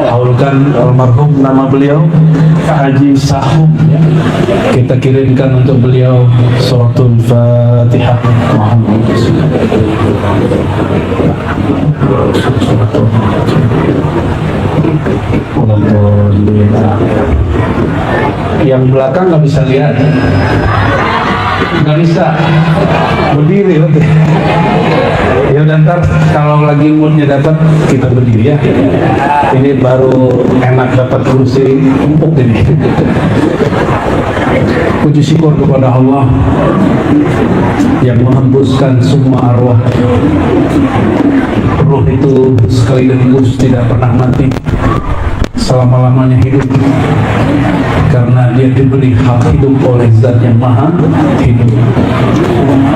haulkan almarhum, nama beliau Haji Sahum, ya. Kita kirimkan untuk beliau suratul Fatihah. Yang belakang nggak bisa lihat, nggak bisa berdiri. Ya udah, ntar kalau lagi moodnya dapat kita berdiri ya. Ini baru enak dapat kursi empuk ini. Puji syukur kepada Allah yang menghembuskan semua arwah. Ruh itu sekali dihembus tidak pernah mati, selama-lamanya hidup, karena dia diberi hak hidup oleh Zat yang Maha Hidup.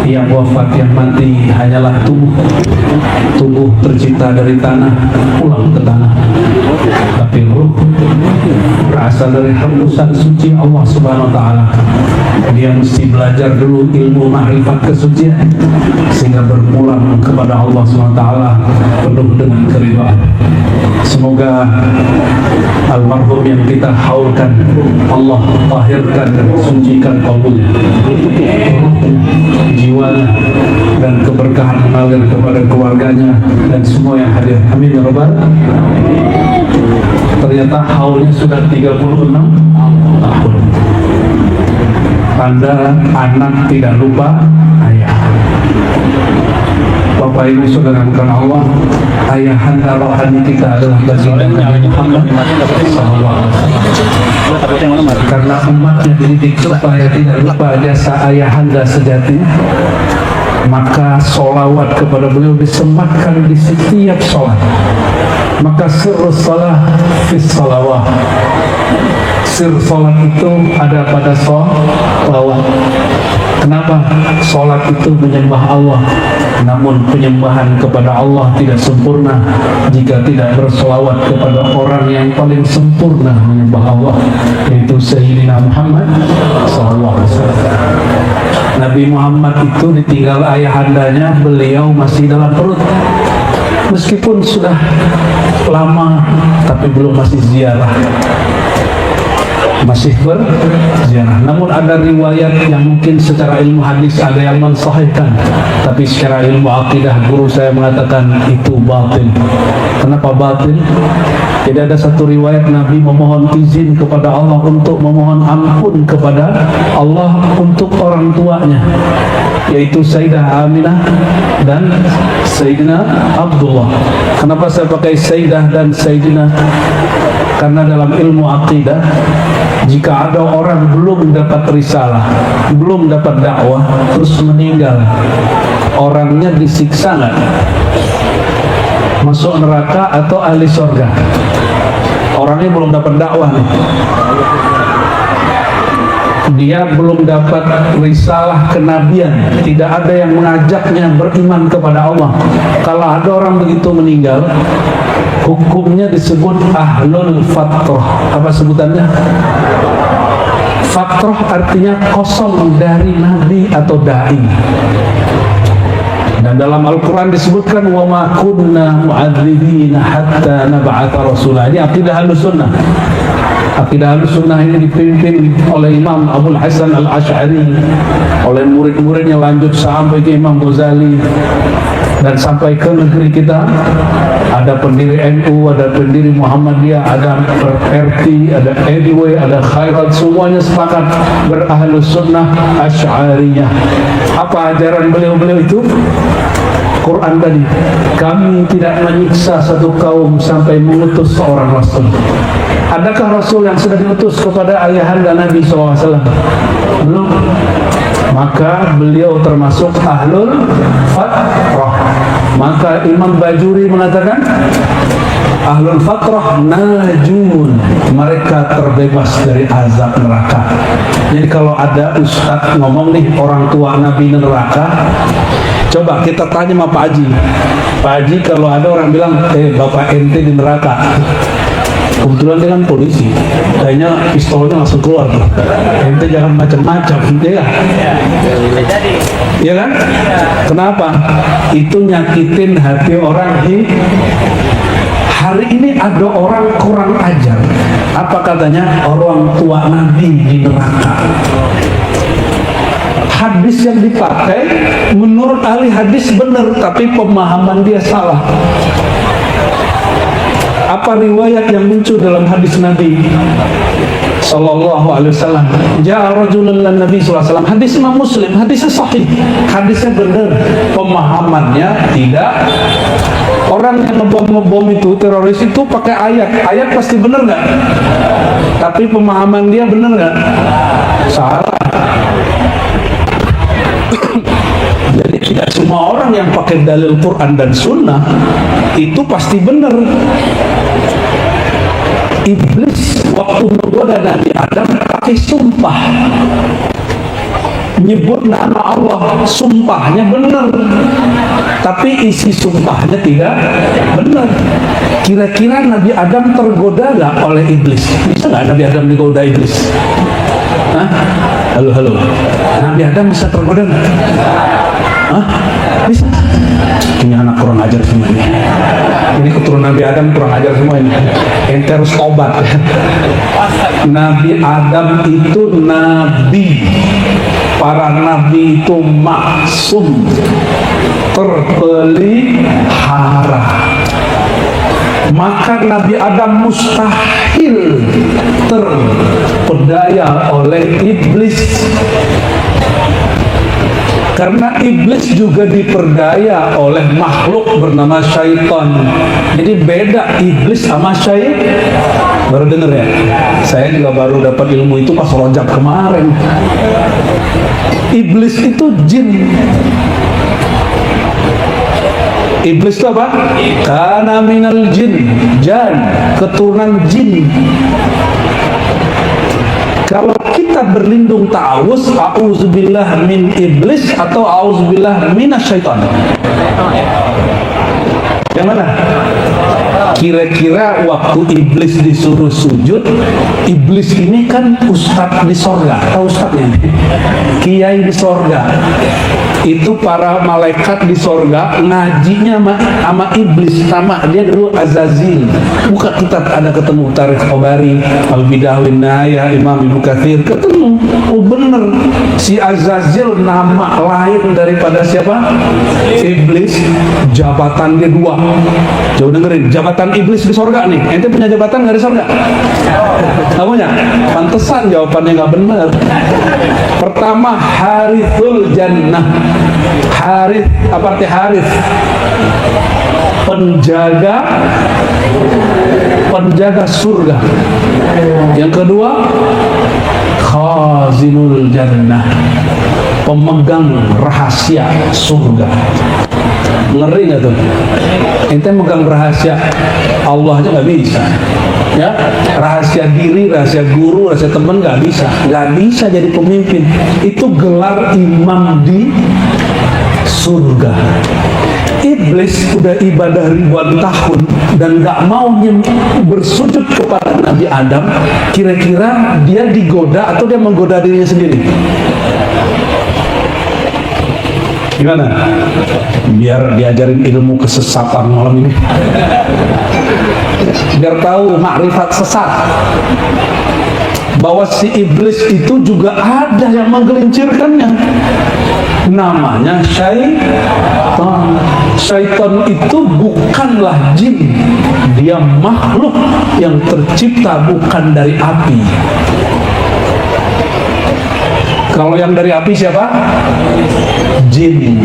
Yang wafat, yang mati hanyalah tubuh. Tubuh tercipta dari tanah, pulang ke tanah. Tapi ruh berasal dari hembusan suci Allah Subhanahu wa Ta'ala. Dia mesti belajar dulu ilmu makrifat kesucian sehingga berpulang kepada Allah Subhanahu wa Ta'ala penuh dengan keridhaan. Semoga almarhum yang kita haulkan Allah tahirkan, sucikan qalbunya, jiwanya, dan keberkahan mengalir kepada keluarganya dan semua yang hadir. Amin ya rabbal alamin. Ternyata haulnya sudah 36 tahun. Tanda anak tidak lupa ayah. Bapak Ibu saudara karena Allah, ayahanda rohani kita adalah baginda Nabi Muhammad SAW. Karena umatnya dididik supaya tidak lupa jasa ayahanda sejati, maka sholawat kepada beliau disematkan di setiap sholat. Maka sirrus salah fis salawah, sir sholat itu ada pada sholawat. Kenapa? Sholat itu menyembah Allah, namun penyembahan kepada Allah tidak sempurna jika tidak bersolawat kepada orang yang paling sempurna menyembah Allah, yaitu Sayyidina Muhammad SAW. Nabi Muhammad itu ditinggal ayahandanya, beliau masih dalam perut. Meskipun sudah lama, tapi belum masih ziarah, masih berziarah. Namun ada riwayat yang mungkin secara ilmu hadis ada yang mensahihkan, tapi secara ilmu akidah guru saya mengatakan itu batil. Kenapa batil? Jadi ada satu riwayat Nabi memohon izin kepada Allah untuk memohon ampun kepada Allah untuk orang tuanya, yaitu Sayyidah Aminah dan Sayyidina Abdullah. Kenapa saya pakai Sayyidah dan Sayyidina? Karena dalam ilmu akidah, jika ada orang belum dapat risalah, belum dapat dakwah, terus meninggal, orangnya disiksa nggak? Masuk neraka atau ahli surga? Orangnya belum dapat dakwah nih, dia belum dapat risalah kenabian, tidak ada yang mengajaknya beriman kepada Allah. Kalau ada orang begitu meninggal, hukumnya disebut ahlul fatrah. Apa sebutannya? Fatrah artinya kosong dari nabi atau dai. Dan dalam Al-Quran disebutkan wa ma kunna mu'adzibina hatta nab'atha rasulah. Ini akidah Ahlussunnah. Akidah Ahlussunnah ini dipimpin oleh Imam Abul Hasan Al-Asy'ari, oleh murid-muridnya lanjut sampai ke Imam Ghazali dan sampai ke negeri kita. Ada pendiri NU, ada pendiri Muhammadiyah, ada RT, ada EDW, ada Khairat, semuanya sepakat berAhlussunnah Asy'ariyah. Apa ajaran beliau-beliau itu? Quran tadi, kami tidak menyiksa satu kaum sampai mengutus seorang Rasul. Adakah Rasul yang sudah diutus kepada ayahanda Nabi SAW? Belum. Maka beliau termasuk ahlul fatrah. Maka Imam Bajuri mengatakan ahlul fatrah najun, mereka terbebas dari azab neraka. Jadi kalau ada ustaz ngomong nih orang tua Nabi neraka, coba kita tanya sama Pak Haji. Pak Haji, kalau ada orang bilang bapak ente di neraka, kebetulan dia kan polisi, kayaknya pistolnya langsung keluar. Ente jangan macam-macam, ya kan? Ya kan? Kenapa? Itu nyakitin hati orang hari ini ada orang kurang ajar. Apa katanya? Orang tua Nabi di neraka. Hadis yang dipakai menurut ahli hadis benar, tapi pemahaman dia salah. Apa riwayat yang muncul dalam hadis Nabi Sallallahu Alaihi Wasallam? Ja'a rajulun lan Nabi Sallallahu Alaihi Wasallam. Hadis Imam Muslim, hadisnya sahih, hadisnya benar, pemahamannya tidak. Orang yang ngebom itu, teroris itu pakai ayat pasti benar nggak? Tapi pemahaman dia benar nggak? Salah. Jadi tidak semua orang yang pakai dalil Quran dan Sunnah itu pasti benar. Iblis waktu menggoda Nabi Adam pakai sumpah, nyebut nama Allah, sumpahnya benar, tapi isi sumpahnya tidak benar. Kira-kira Nabi Adam tergoda nggak oleh iblis? Bisa nggak Nabi Adam digoda iblis? Hah? Halo. Nabi Adam bisa tergoda nggak? Hah? Bisa? Ini anak kurang ajar semua ini. Ini keturunan Nabi Adam kurang ajar semua ini. Ente harus tobat. Nabi Adam itu nabi. Para nabi itu maksum, terpelihara. Maka Nabi Adam mustahil terpedaya oleh iblis. Karena iblis juga diperdaya oleh makhluk bernama syaitan. Jadi beda iblis sama syaitan. Baru denger ya? Saya juga baru dapat ilmu itu pas rojak kemarin. Iblis itu jin. Iblis itu apa? Kana minal jin, keturunan jin. Kalau kita berlindung ta'awuz, a'udzubillah min iblis atau a'udzubillah minasyaitan, yang mana? Kira-kira waktu iblis disuruh sujud, iblis ini kan ustadz di sorga, tahu ustadznya? Kiai di sorga. Itu para malaikat di sorga ngajinya sama iblis. Nama dia dulu Azazil. Buka kitab, ada ketemu Tarikh Tabari, Al-Bidah wan Nihayah, Imam Ibnu Katsir, ketemu. Oh bener, si Azazil nama lain daripada siapa? Iblis. Jabatan dia dua. Coba dengerin, jabatan iblis di sorga nih. Ente punya jabatan nggak di sorga? Nggak punya? Pantesan jawabannya nggak benar. Pertama, Harithul Jannah. Harith, apa arti Harith? Penjaga surga. Yang kedua, Khazinul Jannah, pemegang rahasia surga. Ngeri nggak tuh? Ente megang rahasia Allah aja nggak bisa, ya? Rahasia diri, rahasia guru, rahasia teman nggak bisa jadi pemimpin. Itu gelar imam di surga. Iblis udah ibadah ribuan tahun dan gak mau bersujud kepada Nabi Adam. Kira-kira dia digoda atau dia menggoda dirinya sendiri? Gimana? Biar diajarin ilmu kesesatan malam ini, biar tahu makrifat sesat, bahwa si iblis itu juga ada yang menggelincirkannya. Namanya syaitan. Syaitan itu bukanlah jin, dia makhluk yang tercipta bukan dari api. Kalau yang dari api siapa? Jin.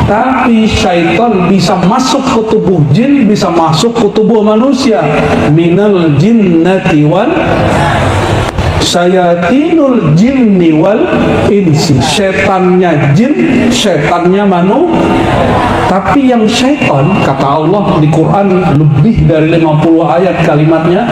Tapi syaitan bisa masuk ke tubuh jin, bisa masuk ke tubuh manusia. Minal jinnati wal syayatinul jinni wal insi. Setannya jin, setannya tapi yang syaitan, kata Allah di Quran lebih dari 50 ayat kalimatnya,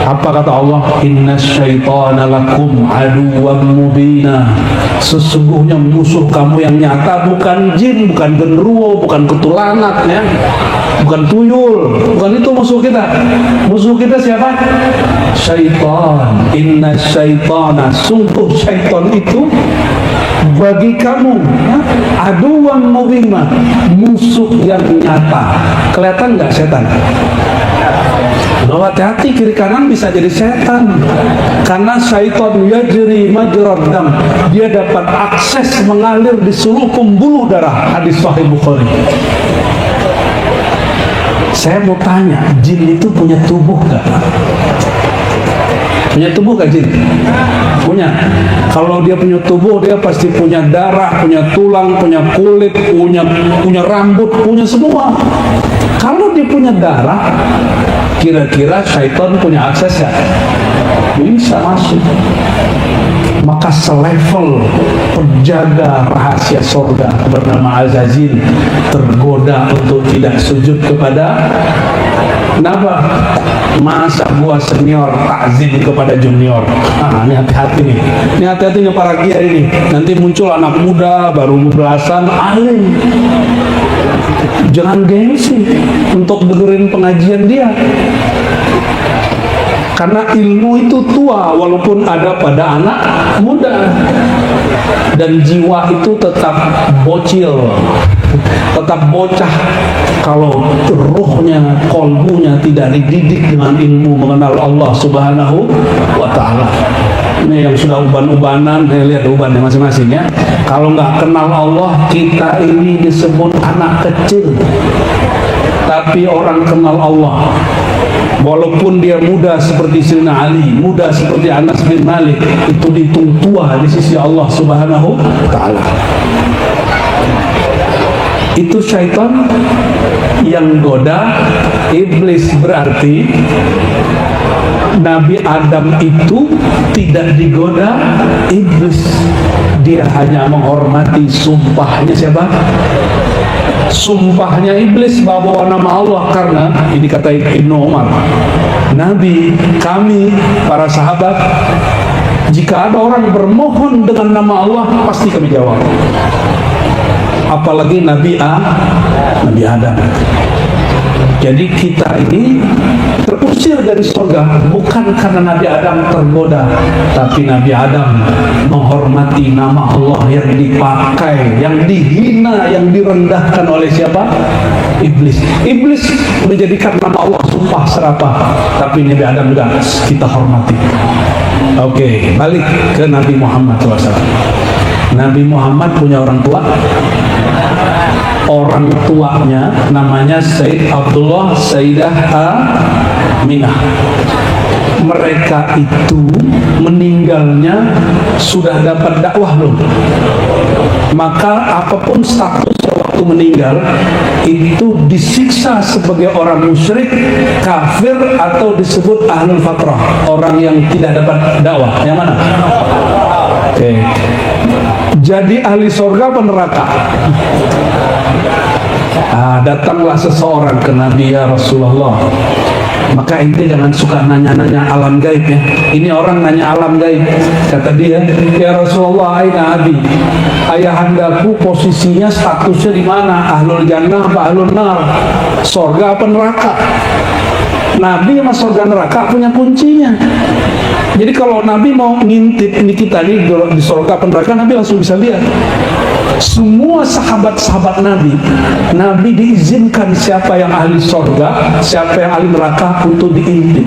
Apa kata Allah? Inna syaitana lakum aduwwan mubina. Sesungguhnya musuh kamu yang nyata bukan jin, bukan genderuwo, bukan ketulanat, ya, bukan tuyul, bukan itu musuh kita. Musuh kita siapa? Syaitan. Inna syaitana, sungguh syaitan itu bagi kamu, ya, aduwwan mubina, musuh yang nyata. Kelihatan nggak setan? Loh, hati-hati, kiri kanan bisa jadi setan. Karena syaitan yajri majrad dam, dia dapat akses mengalir di seluruh pembuluh darah. Hadis Sahih Bukhari. Saya mau tanya, jin itu punya tubuh gak? Punya tubuh gak jin? Punya. Kalau dia punya tubuh, dia pasti punya darah, punya tulang, punya kulit, punya rambut, punya semua. Kalau dia punya darah, kira-kira syaitan punya akses ya? Bisa masuk. Maka selevel penjaga rahasia surga bernama Azazil tergoda untuk tidak sujud kepada kenapa? Masa gua senior takzim kepada junior. Ini hati-hati nih. Ini hati-hati nih para kiai ini. Nanti muncul anak muda baru belasan alim. Jangan gengsi untuk dengerin pengajian dia. Karena ilmu itu tua walaupun ada pada anak muda. Dan jiwa itu tetap bocil, tetap bocah kalau ruhnya, kolbunya tidak dididik dengan ilmu mengenal Allah Subhanahu wa Ta'ala. Ini yang sudah uban-ubanan, lihat ubannya masing-masing ya. Kalau nggak kenal Allah, kita ini disebut anak kecil. Tapi orang kenal Allah, walaupun dia muda seperti Sayyidina Ali, muda seperti Anas bin Malik, itu dihitung tua di sisi Allah Subhanahu wa Ta'ala. Itu syaitan yang goda iblis. Berarti Nabi Adam itu tidak digoda iblis. Dia hanya menghormati sumpahnya siapa? Sumpahnya iblis bawa nama Allah. Karena ini kata Ibnu Umar, Nabi, kami para sahabat, jika ada orang bermohon dengan nama Allah pasti kami jawab. Apalagi Nabi Adam. Jadi kita ini terusir dari surga bukan karena Nabi Adam tergoda, tapi Nabi Adam menghormati nama Allah yang dipakai, yang dihina, yang direndahkan oleh siapa? Iblis. Iblis menjadikan nama Allah sumpah serapah, tapi Nabi Adam juga kita hormati. Oke, balik ke Nabi Muhammad SAW. Nabi Muhammad punya orang tua. Orang tuanya namanya Sayyid Abdullah, Sayyidah Aminah. Mereka itu meninggalnya sudah dapat dakwah belum? Maka apapun statusnya waktu meninggal, itu disiksa sebagai orang musyrik, kafir, atau disebut ahlul fatrah, orang yang tidak dapat dakwah. Yang mana? Oke. Jadi ahli surga apa neraka? Datanglah seseorang ke Nabi, ya Rasulullah, maka ente jangan suka nanya-nanya alam gaib ya. Ini orang nanya alam gaib. Kata dia, ya Rasulullah, aina abi, ayahandaku posisinya statusnya di mana? Ahlul jannah apa ahlul nar? Surga apa neraka? Nabi sama surga neraka punya kuncinya. Jadi kalau Nabi mau ngintip ini kita nih di surga apa neraka, Nabi langsung bisa lihat. Semua sahabat-sahabat Nabi diizinkan siapa yang ahli surga, siapa yang ahli neraka untuk diintip.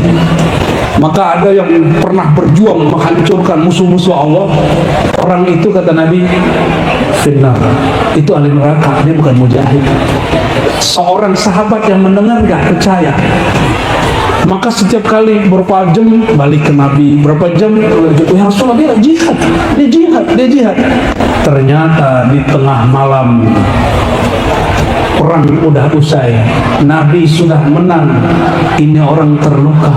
Maka ada yang pernah berjuang menghancurkan musuh-musuh Allah. Orang itu kata Nabi, finnar, itu ahli neraka, dia bukan mujahid. Seorang sahabat yang mendengar gak percaya. Maka setiap kali berapa jam balik ke Nabi, berapa jam, ya Rasulullah, dia jihad. Ternyata di tengah malam perang udah usai, Nabi sudah menang, ini orang terluka.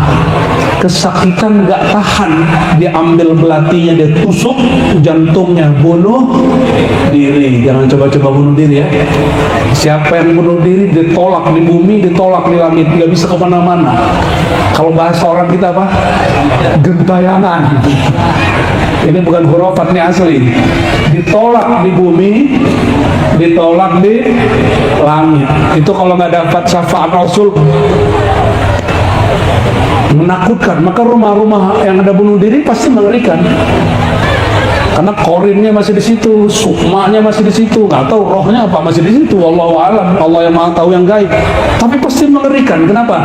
kesakitan nggak tahan, dia ambil belatinya, dia tusuk jantungnya, bunuh diri. Jangan coba-coba bunuh diri ya. Siapa yang bunuh diri ditolak di bumi, ditolak di langit, nggak bisa kemana-mana. Kalau bahasa orang kita apa? Gentayangan. Ini bukan khurafat, ini asli. Ditolak di bumi, ditolak di langit. Itu kalau nggak dapat syafaat Rasul, menakutkan. Maka rumah-rumah yang ada bunuh diri pasti mengerikan, karena korinnya masih di situ, sukmanya masih di situ, nggak tahu rohnya apa masih di situ. Wallahu alam, Allah yang maha tahu yang gaib. Tapi pasti mengerikan. Kenapa?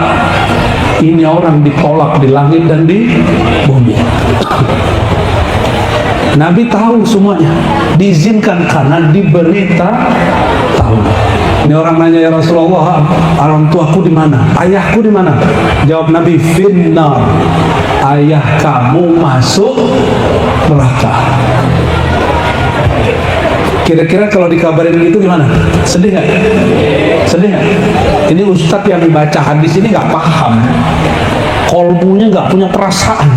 Ini orang ditolak di langit dan di bumi. Nabi tahu semuanya, diizinkan karena diberita tahu. Ini orang nanya, ya Rasulullah, orang tuaku di mana? Ayahku di mana? Jawab Nabi, finnar. Ayah kamu masuk neraka. Kira-kira kalau dikabarin gitu gimana? Sedih nggak? Sedih nggak? Ini ustadz yang baca hadis ini nggak paham, kolbunya nggak punya perasaan.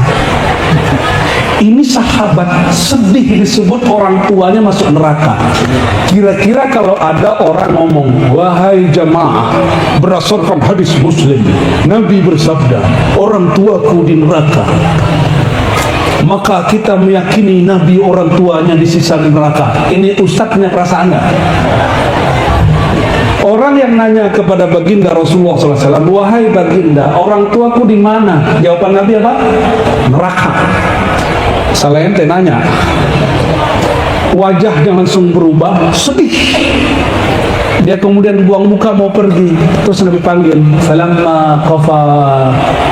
Ini sahabat sedih disebut orang tuanya masuk neraka. Kira-kira kalau ada orang ngomong, wahai jamaah, berdasarkan hadis Muslim, Nabi bersabda, orang tuaku di neraka, maka kita meyakini Nabi orang tuanya disisa di neraka. Ini ustadz punya perasaan nggak? Orang yang nanya kepada baginda Rasulullah SAW, wahai baginda, orang tuaku di mana? Jawaban Nabi apa? Neraka. Salah ente nanya, wajahnya langsung berubah, sedih. Dia kemudian buang muka mau pergi, terus Nabi panggil. Falamma qafa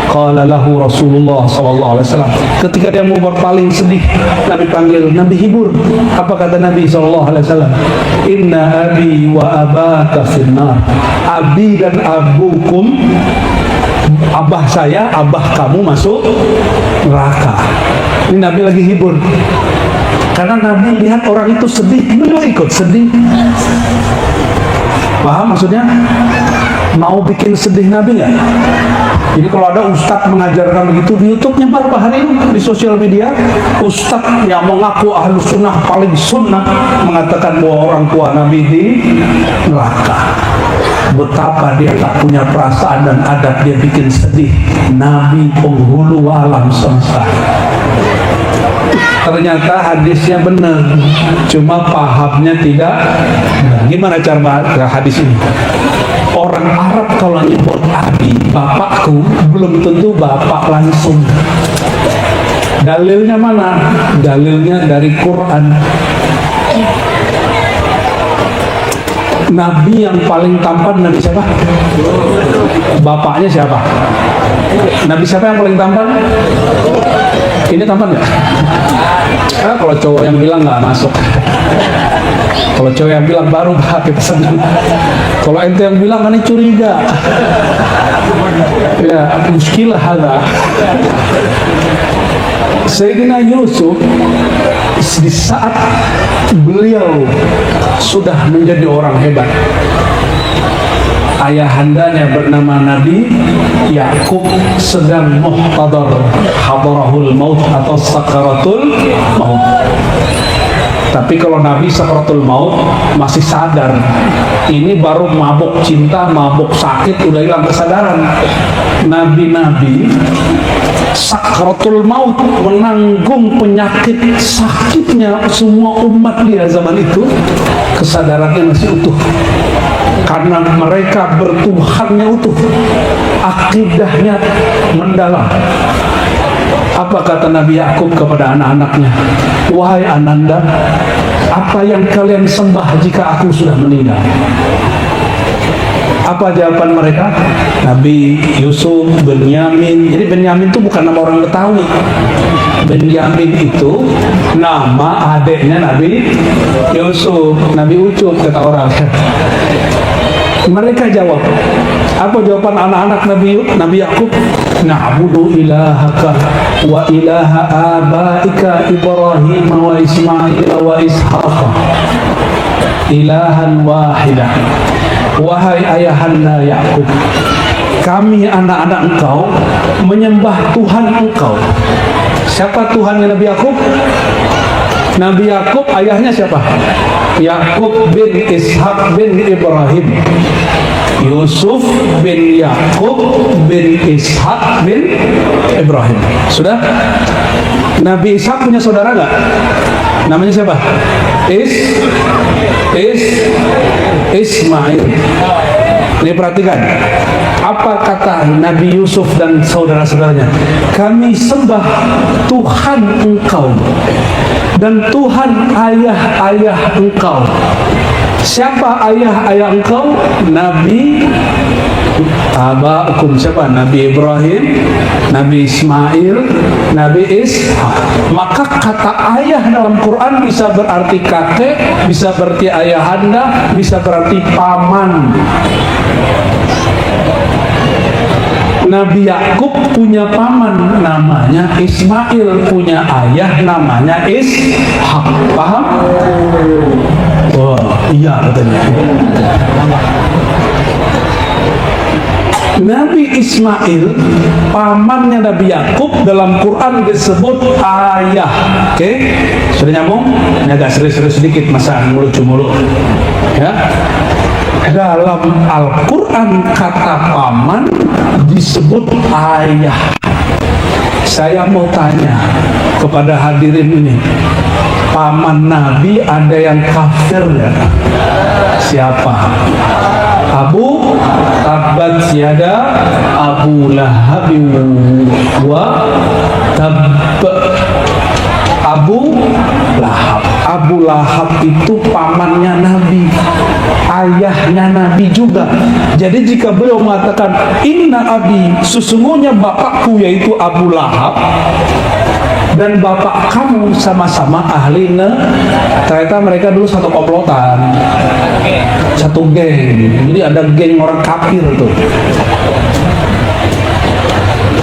qala lahu Rasulullah SAW. Ketika dia mau berpaling sedih, Nabi panggil, Nabi hibur. Apa kata Nabi SAW? Inna abi wa abaka finnar. Abi dan abukum, abah saya, abah kamu masuk neraka. Ini Nabi lagi hibur, karena Nabi lihat orang itu sedih, beliau ikut sedih. Paham maksudnya? Mau bikin sedih Nabi nggak? Jadi kalau ada ustadz mengajarkan begitu di YouTube, nyebar hari ini di sosial media, ustadz yang mengaku ahlu sunnah paling sunnah mengatakan bahwa orang tua Nabi di neraka. Betapa dia tak punya perasaan dan adab, dia bikin sedih Nabi penghulu alam semesta. Ternyata hadisnya benar, cuma pahamnya tidak benar. Gimana cara baca hadis ini? Orang Arab kalau nyebut abi, bapakku, belum tentu bapak langsung. Dalilnya mana? Dalilnya dari Quran. Nabi yang paling tampan Nabi siapa? Bapaknya siapa? Nabi siapa yang paling tampan? Ini tampan nggak? Kalau cowok yang bilang nggak masuk. Kalau cowok yang bilang baru kita senang. Kalau ente yang bilang kan curiga. Ya, muskilah ada. Sayyidina Yusuf di saat beliau sudah menjadi orang hebat, ayahandanya bernama Nabi Yakub sedang muhtadar, hadarahul maut atau sakaratul maut. Tapi kalau Nabi sakaratul maut masih sadar, ini baru mabuk cinta, mabuk sakit, udah hilang kesadaran. Nabi-nabi sakaratul maut, menanggung penyakit sakitnya semua umat dia zaman itu, kesadarannya masih utuh karena mereka bertuhannya utuh, akidahnya mendalam. Apa kata Nabi Yakub kepada anak-anaknya? Wahai ananda, apa yang kalian sembah jika aku sudah meninggal? Apa jawaban mereka? Nabi Yusuf, Benyamin. Jadi Benyamin itu bukan nama orang Betawi. Benyamin itu nama adiknya Nabi Yusuf, Nabi Ucup kata orang. Mereka jawab, apa jawaban anak-anak Nabi Yakub? Na'budu ilahaka wa ilaha abaika Ibrahim wa Ismail wa Ishaq ilahan wahidah. Wahai ayahanda Yakub, kami anak-anak engkau menyembah Tuhan engkau. Siapa Tuhannya Nabi Yakub? Nabi Yakub ayahnya siapa? Yakub bin Ishak bin Ibrahim. Yusuf bin Yakub bin Ishak bin Ibrahim. Sudah? Nabi Ishak punya saudara nggak? Namanya siapa? Ismail. Ini perhatikan, apa kata Nabi Yusuf dan saudara-saudaranya? Kami sembah Tuhan engkau dan Tuhan ayah-ayah engkau. Siapa ayah-ayah engkau? Nabi Abakum, siapa? Nabi Ibrahim, Nabi Ismail, Nabi Ishak. Maka kata ayah dalam Quran bisa berarti kakek, bisa berarti ayahanda, bisa berarti paman. Nabi Yakub punya paman namanya Ismail, punya ayah namanya Ishak. Paham? Wah, iya katanya. Nabi Ismail, pamannya Nabi Yakub, dalam Quran disebut ayah. Oke, sudah nyambung? Ini agak serius-serius sedikit, masa melucu mulu. Ya, dalam Al-Quran kata paman disebut ayah. Saya mau tanya kepada hadirin ini, paman Nabi ada yang kafir ya? Siapa? Abu Tabbat yada Abu Lahab wa Tab. Abu Lahab. Abu Lahab itu pamannya Nabi, ayahnya Nabi juga. Jadi jika beliau mengatakan inna abi, sesungguhnya bapakku yaitu Abu Lahab dan bapak kamu sama-sama ahli ternyata mereka dulu satu komplotan, satu geng. Jadi ada geng orang kafir tuh.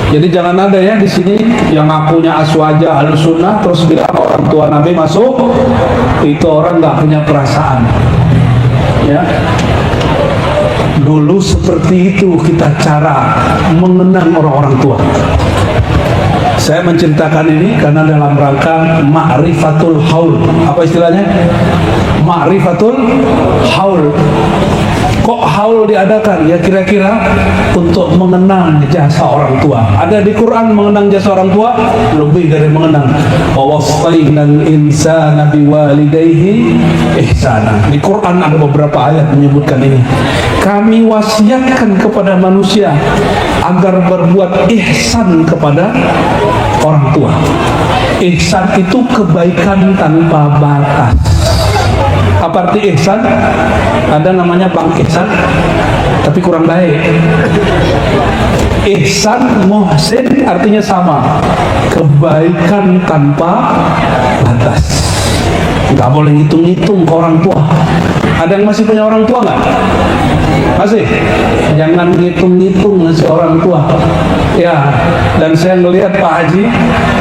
Jadi jangan ada ya di sini yang ngakunya aswaja Ahlussunnah terus bilang orang tua Nabi masuk, itu orang nggak punya perasaan. Ya. Dulu seperti itu kita cara mengenang orang-orang tua. Saya menceritakan ini karena dalam rangka ma'rifatul haul. Apa istilahnya? Ma'rifatul haul. Kok haul diadakan? Ya kira-kira untuk mengenang jasa orang tua. Ada di Quran mengenang jasa orang tua? Lebih dari mengenang. Wa wasainal insana biwalidayhi ihsana. Di Quran ada beberapa ayat menyebutkan ini. Kami wasiatkan kepada manusia agar berbuat ihsan kepada orang tua. Ihsan itu kebaikan tanpa batas. Apa arti ihsan? Ada namanya Bang Ihsan, tapi kurang baik. Ihsan, muhsin artinya sama, kebaikan tanpa batas. Nggak boleh hitung-hitung ke orang tua. Ada yang masih punya orang tua nggak? Masih? Jangan ngitung-ngitung si orang tua. Ya, dan saya ngelihat Pak Haji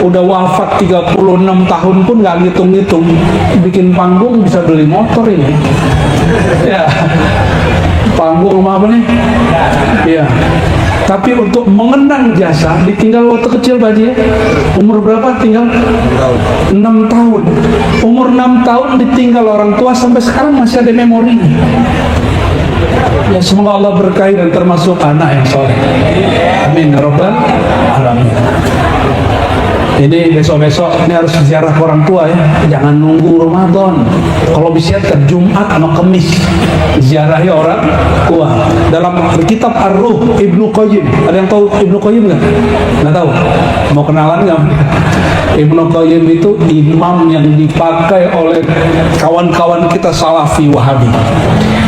udah wafat 36 tahun pun nggak ngitung-ngitung. Bikin panggung bisa beli motor ini. Ya, panggung sama apa nih? Ya. Tapi untuk mengenang jasa ditinggal waktu kecil Pak Haji ya. Umur berapa tinggal? 6 tahun. Umur 6 tahun ditinggal orang tua sampai sekarang masih ada memori. Ya semoga Allah berkahi dan termasuk anak yang soleh. Amin ya rabbal alamin. Ini besok-besok ini harus ziarah ke orang tua ya. Jangan nunggu Ramadan. Kalau bisa ke Jumat sama Kamis ziarahi orang tua. Dalam kitab Ar-Ruh Ibnu Qayyim, ada yang tahu Ibnu Qayyim nggak? Nggak tahu? Mau kenalan nggak? Ibnu Qayyim itu imam yang dipakai oleh kawan-kawan kita Salafi Wahabi.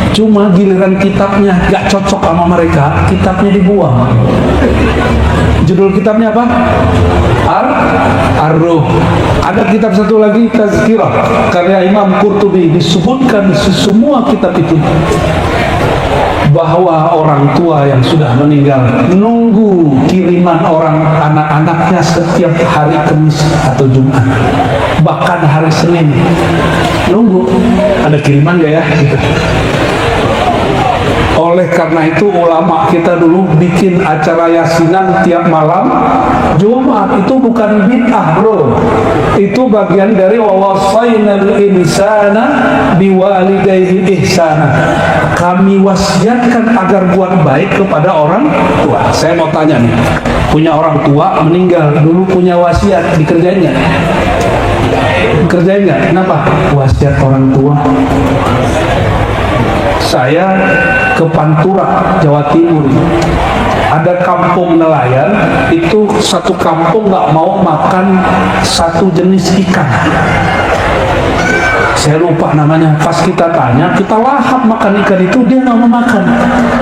Cuma giliran kitabnya gak cocok sama mereka, kitabnya dibuang. Judul kitabnya apa? Ar-Ruh. Ada kitab satu lagi, Tazkirah, karya Imam Qurtubi, disebutkan semua kitab itu bahwa orang tua yang sudah meninggal nunggu kiriman orang anak-anaknya setiap hari Kamis atau Jumat, bahkan hari Senin nunggu ada kiriman gak ya gitu. Oleh karena itu ulama kita dulu bikin acara yasinan tiap malam Jumat. Itu bukan bid'ah, bro. Itu bagian dari wawasainal insana biwalidayhi ihsana. Kami wasiatkan agar buat baik kepada orang tua. Saya mau tanya nih, punya orang tua meninggal, dulu punya wasiat, dikerjain nggak? Dikerjain nggak? Kenapa? Wasiat orang tua. Saya ke Pantura, Jawa Timur. Ada kampung nelayan, itu satu kampung nggak mau makan satu jenis ikan. Saya lupa namanya. Pas kita tanya, kita lahap makan ikan itu, dia nggak mau makan.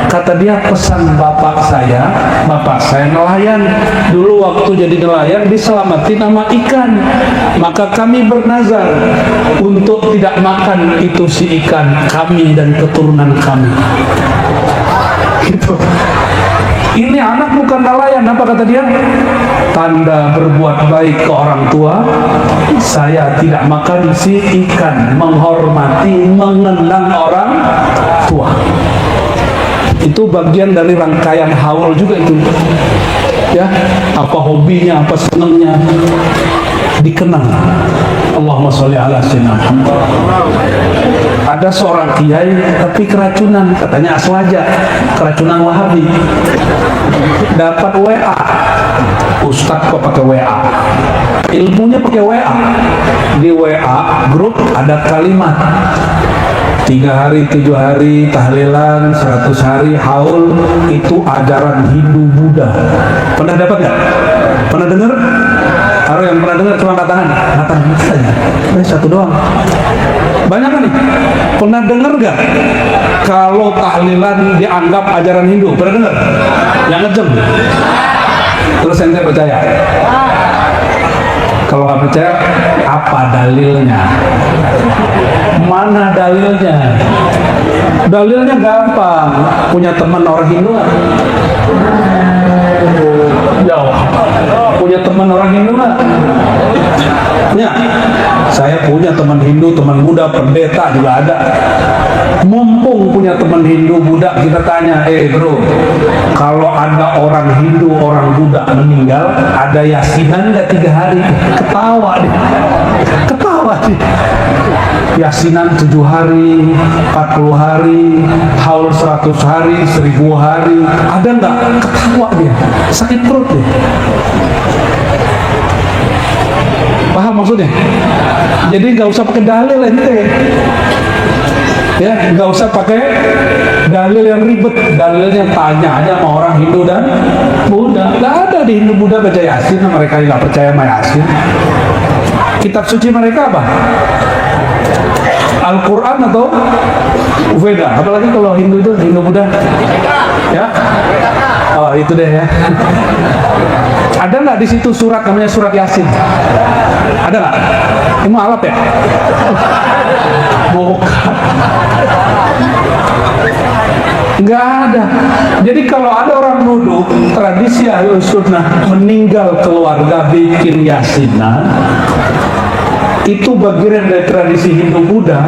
Kata dia, pesan bapak saya nelayan. Dulu waktu jadi nelayan diselamatin sama ikan. Maka kami bernazar untuk tidak makan itu si ikan, kami dan keturunan kami. Gitu. Ini anak bukan nelayan, apa kata dia? Tanda berbuat baik ke orang tua, saya tidak makan si ikan, menghormati, mengenang orang tua. Itu bagian dari rangkaian haul juga itu. Ya, apa hobinya, apa senangnya, dikenang. Allahumma sholli ala sayyidina Muhammad. Ada seorang kiai tapi keracunan, katanya aswaja, keracunan Wahabi. Dapat WA, Ustadz kok pakai WA? Ilmunya pakai WA. Di WA grup ada kalimat 3 hari, 7 hari, tahlilan, 100 hari, haul, itu ajaran Hindu Buddha. Pernah dapat nggak? Pernah dengar? Kalau yang pernah dengar cuma angkat tangan saja. Satu doang. Banyak kan nih? Pernah dengar gak kalau tahlilan dianggap ajaran Hindu? Pernah dengar? Yang ngejem. Terus ente percaya? Kalau nggak percaya, apa dalilnya? Mana dalilnya? Dalilnya gampang. Punya teman orang Hindu nggak? Jauh. Punya teman orang Hindu nggak? Ya, saya punya teman Hindu, teman Buddha, pendeta juga ada. Mumpung punya teman Hindu, Buddha, kita tanya, bro, kalau ada orang Hindu, orang Buddha meninggal, ada yasinan nggak 3 hari? Ketawa deh. Yasinan 7 hari, 40 hari, haul 100 hari, 1000 hari, ada nggak? Ketawa dia, sakit perut deh. Paham maksudnya? Jadi nggak usah pakai dalil ente. Ya, nggak usah pakai dalil yang ribet. Dalilnya tanya aja sama orang Hindu dan Buddha. Nggak ada di Hindu Buddha baca Yasin, mereka nggak percaya sama Yasin. Kitab suci mereka apa? Al-Quran atau Veda? Apalagi kalau Hindu itu, Hindu Buddha, ya? Oh, itu deh ya. Ada nggak di situ surat namanya surat Yasin? Ada nggak? Ini mau alat ya? Bukan. Nggak ada. Jadi kalau ada orang nuduh tradisi Ahlus Sunnah meninggal keluarga bikin yasinan, itu bagian dari tradisi Hindu Buddha,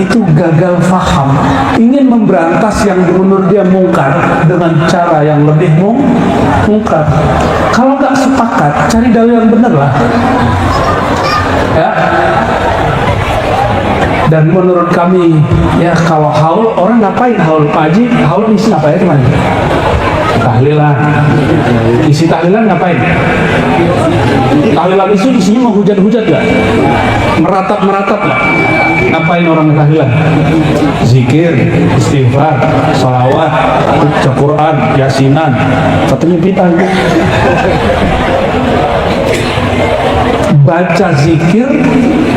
itu gagal faham, ingin memberantas yang menurut dia mungkar dengan cara yang lebih mungkar. Kalau nggak sepakat, cari dalil yang benar lah, ya. Dan menurut kami, ya kalau haul, orang ngapain haul? Pak Haji, haul isi apa ya teman? Tahlilan. Isi tahlilan ngapain? Tahlilan itu isinya mau hujat-hujat gak? Meratap gak? Ngapain orang tahlilan? Zikir, istighfar, salawat, baca Quran, yasinan. Katanya bid'ah. Baca zikir,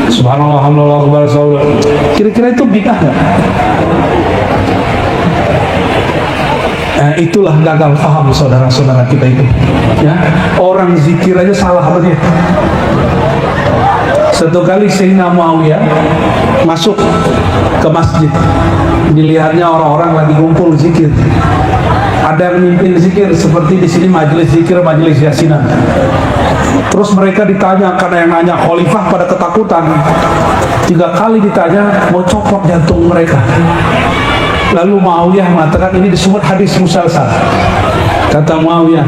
subhanallah, alhamdulillah, subhanallah. Kira-kira itu bid'ah gak? Itulah gagal paham saudara-saudara kita itu, ya. Orang zikir aja salah apa dia. Satu kali Sayyidina Muawiyah masuk ke masjid, dilihatnya orang-orang lagi ngumpul zikir. Ada yang mimpin zikir seperti di sini majelis zikir, majelis yasinan. Terus mereka ditanya, karena yang nanya khalifah pada ketakutan. 3 kali ditanya, mau copot jantung mereka. Lalu Muawiyah mengatakan ini disebut hadis musalsal. Kata Muawiyah,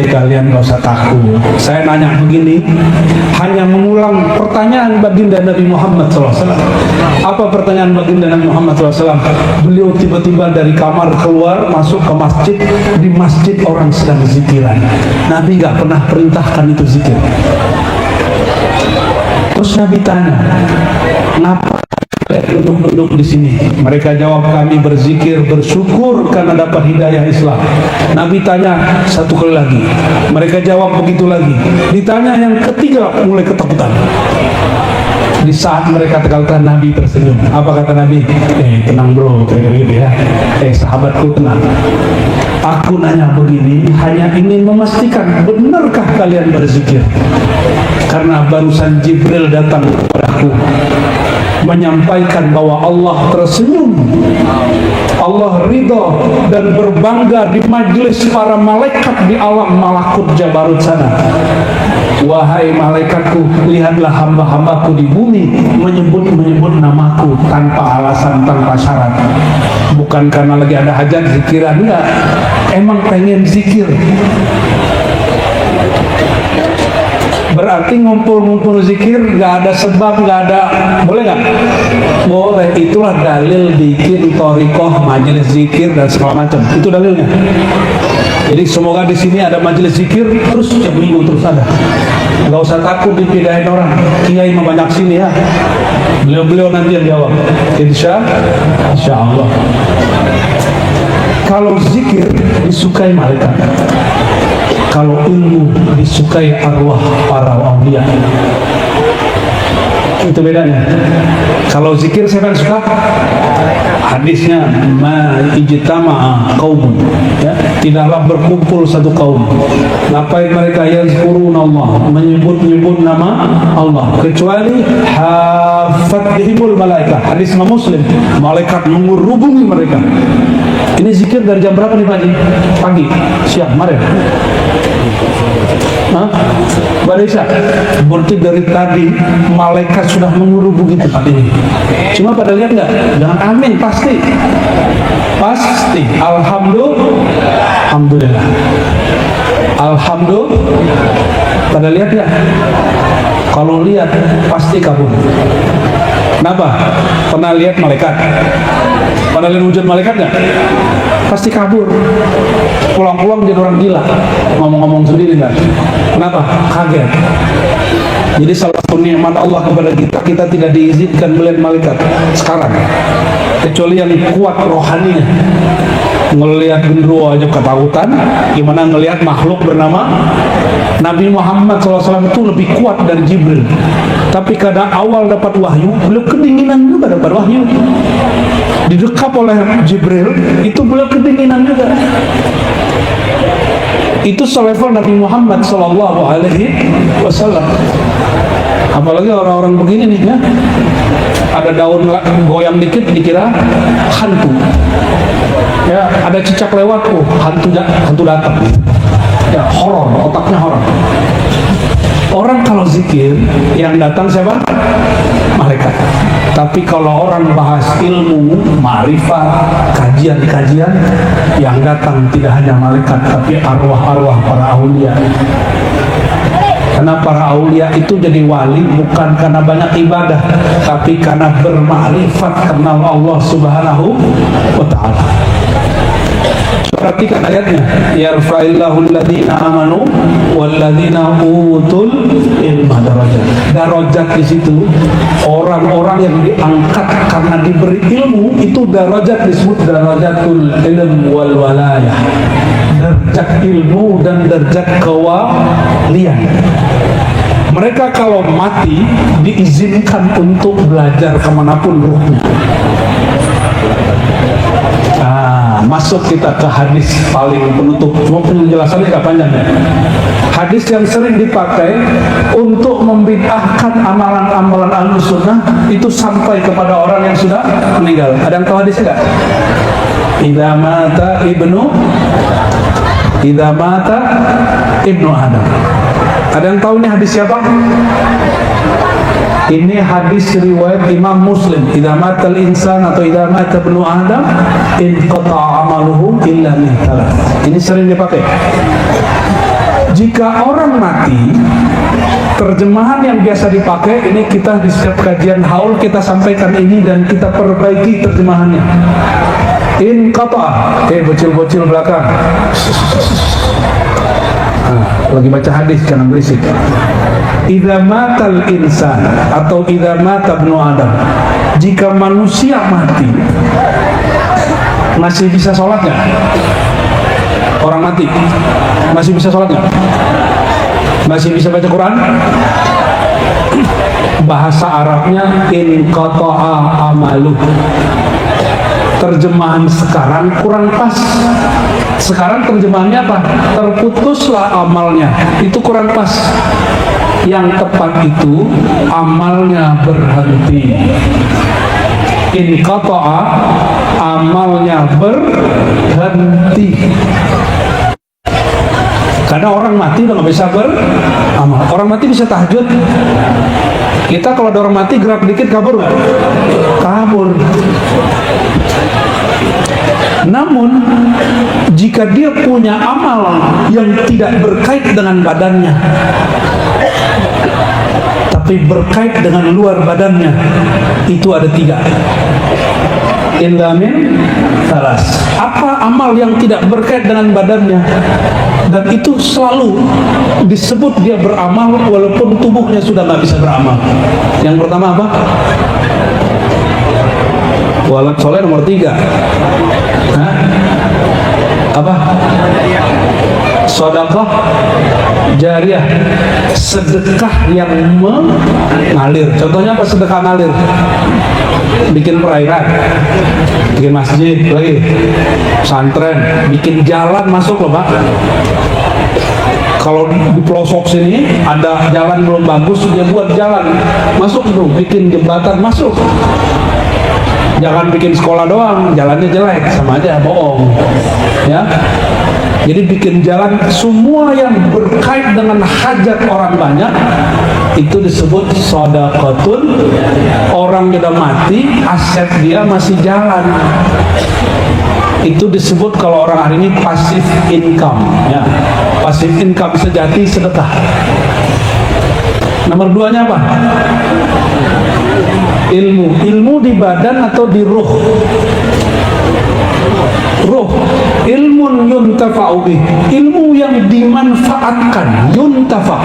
kalian gak usah takut. Saya nanya begini, hanya mengulang pertanyaan baginda Nabi Muhammad SAW. Apa pertanyaan baginda Nabi Muhammad SAW? Beliau tiba-tiba dari kamar keluar, masuk ke masjid. Di masjid orang sedang zikiran. Nabi gak pernah perintahkan itu zikir. Terus Nabi tanya, kenapa duduk di sini? Mereka jawab, kami berzikir, bersyukur karena dapat hidayah Islam. Nabi tanya satu kali lagi, mereka jawab begitu lagi. Ditanya yang ketiga, mulai ketakutan. Di saat mereka ketakutan, Nabi tersenyum. Apa kata Nabi? Tenang bro, kayak gitu ya. Sahabatku tenang. Aku nanya begini, hanya ingin memastikan benarkah kalian berzikir? Karena barusan Jibril datang kepadaku menyampaikan bahwa Allah tersenyum, Allah ridha dan berbangga di majelis para malaikat di alam malakut Jabarut sana. Wahai malaikatku, lihatlah hamba-hambaku di bumi menyebut namaku tanpa alasan, tanpa syarat. Bukan karena lagi ada hajat zikiran, enggak. Emang pengen zikir. Berarti ngumpul-ngumpul zikir nggak ada sebab, nggak ada, boleh nggak? Boleh. Itulah dalil bikin thariqah, majelis zikir dan segala macam. Itu dalilnya. Jadi semoga di sini ada majelis zikir terus setiap minggu terus ada. Nggak usah takut dipindahin orang. Kiai mah banyak sini ya. Beliau nanti yang jawab. Insya Allah. Kalau zikir disukai malaikat. Kalau ilmu disukai arwah para awliya. Itu bedanya. Kalau zikir siapa yang suka? Hadisnya ma ijtama'a qaumun, ya, tidaklah berkumpul satu kaum. Ngapain mereka yazkuruna Allah, menyebut nama Allah, kecuali hafat bihimul malaikah. Hadis Imam Muslim, malaikat mengurubungi mereka. Ini zikir dari jam berapa nih Pak? Pagi, siang, kemarin? Barisa, berarti dari tadi malaikat sudah mengurubungi tempat ini. Cuma pada lihat nggak? Jangan amin, pasti. Alhamdulillah. Pada lihat nggak? Kalau lihat pasti kabur. Kenapa? Pernah lihat malaikat? Pernah lihat wujud malaikat nggak? Pasti kabur. Pulang-pulang jadi orang gila, ngomong-ngomong sendiri kan? Kenapa? Kaget. Jadi salah satu nikmat Allah kepada kita, kita tidak diizinkan melihat malaikat sekarang, kecuali yang kuat rohaninya. Ngelihat genderuwo aja ketakutan, gimana ngelihat makhluk bernama Nabi Muhammad SAW itu lebih kuat dari Jibril. Tapi kadang awal dapat wahyu, beliau kedinginan juga dapat wahyu. Didekap oleh Jibril, itu beliau kedinginan juga. Itu selevel Nabi Muhammad SAW. Apalagi orang-orang begini nih ya, ada daun goyang dikit dikira hantu. Ya, ada cicak lewat, hantu datang. Ya, horor, otaknya horor. Orang kalau zikir yang datang siapa? Malaikat. Tapi kalau orang bahas ilmu, ma'rifat, kajian-kajian, yang datang tidak hanya malaikat tapi arwah-arwah para aulia. Karena para aulia itu jadi wali bukan karena banyak ibadah, tapi karena bermakrifat kenal Allah Subhanahu wa ta'ala. Perhatikan ayatnya, yarfa'illahu alladhina amanu walladzina utul ilma darajat. Darajat di situ orang-orang yang diangkat karena diberi ilmu, itu darajat disebut darajatul ilm wal walayah. Derajat ilmu dan derajat kewalian. Mereka kalau mati diizinkan untuk belajar kemanapun ruhnya. Masuk kita ke hadis paling penutup. Cuma penjelasannya nggak panjang ya. Hadis yang sering dipakai untuk membid'ahkan amalan-amalan Ahlussunnah itu sampai kepada orang yang sudah meninggal. Ada yang tahu hadisnya nggak? Idza mata ibnu Adam. Ada yang tahu nih hadis siapa? Ini hadis riwayat Imam Muslim. Idza matal insan atau idza mata ibnu Adam inqata'a amaluhu illa min thalath. Ini sering dipakai. Jika orang mati, terjemahan yang biasa dipakai ini, kita di setiap kajian haul kita sampaikan ini dan kita perbaiki terjemahannya. Inqata'a, bocil-bocil belakang. Lagi baca hadis, jangan berisik. Idza matal insan atau idza mata ibnu Adam, jika manusia mati, masih bisa sholat nggak? Orang mati masih bisa sholat nggak? Masih bisa baca Quran? Bahasa Arabnya inqata'a amaluh. Terjemahan sekarang kurang pas. Sekarang terjemahannya apa? Terputuslah amalnya. Itu kurang pas. Yang tepat itu amalnya berhenti. Inqata'a, amalnya berhenti. Karena orang mati udah nggak bisa beramal. Orang mati bisa tahajud. Kita kalau ada orang mati gerak dikit kabur nggak? Kabur. Namun jika dia punya amal yang tidak berkait dengan badannya, tapi berkait dengan luar badannya, itu ada 3. Illa min thalas. Apa amal yang tidak berkait dengan badannya dan itu selalu disebut dia beramal walaupun tubuhnya sudah nggak bisa beramal? Yang pertama apa? Walad soleh nomor 3. Hah? Apa? Sedekah jariah, sedekah yang mengalir. Contohnya apa sedekah ngalir? Bikin perairan, bikin masjid lagi, pesantren, bikin jalan masuk loh Pak. Kalau di pelosok sini ada jalan belum bagus, dia buat jalan masuk tuh, bikin jembatan masuk. Jangan bikin sekolah doang, jalannya jelek, sama aja bohong, ya. Jadi bikin jalan, semua yang berkait dengan hajat orang banyak itu disebut shadaqatun. Orang sudah mati, aset dia masih jalan. Itu disebut kalau orang hari ini passive income, ya. Passive income sejati sedekah. Nomor 2-nya apa? Ilmu. Ilmu di badan atau di ruh? Ruh. Ilmun yuntafa'u bih. Ilmu yang dimanfaatkan, yuntafa'.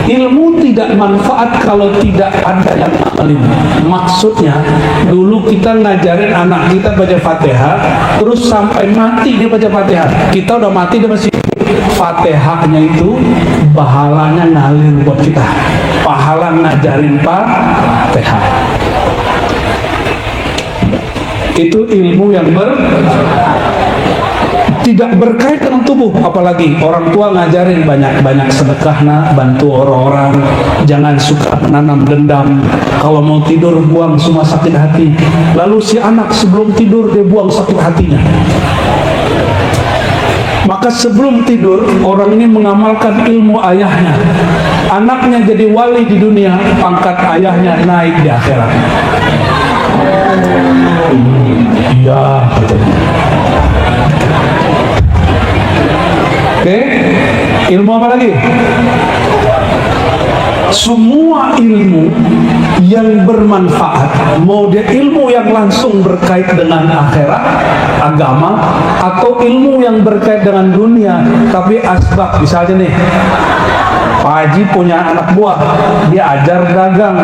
Ilmu tidak manfaat kalau tidak ada yang alim. Maksudnya, dulu kita ngajarin anak kita baca Fatihah, terus sampai mati dia baca Fatihah. Kita udah mati dia masih Fatihahnya itu pahalanya ngalir buat kita. Pahala ngajarin Fatihah. Itu ilmu yang tidak berkait dengan tubuh. Apalagi orang tua ngajarin banyak-banyak sedekah, bantu orang-orang, jangan suka menanam dendam, kalau mau tidur buang semua sakit hati. Lalu si anak sebelum tidur dia buang sakit hatinya. Maka sebelum tidur orang ini mengamalkan ilmu ayahnya. Anaknya jadi wali di dunia, pangkat ayahnya naik di akhirat. Iya. Oke, ilmu apa lagi? Semua ilmu yang bermanfaat, mau dia ilmu yang langsung berkait dengan akhirat, agama, atau ilmu yang berkait dengan dunia, tapi asbab. Misalnya nih, Pak Haji punya anak buah, dia ajar dagang,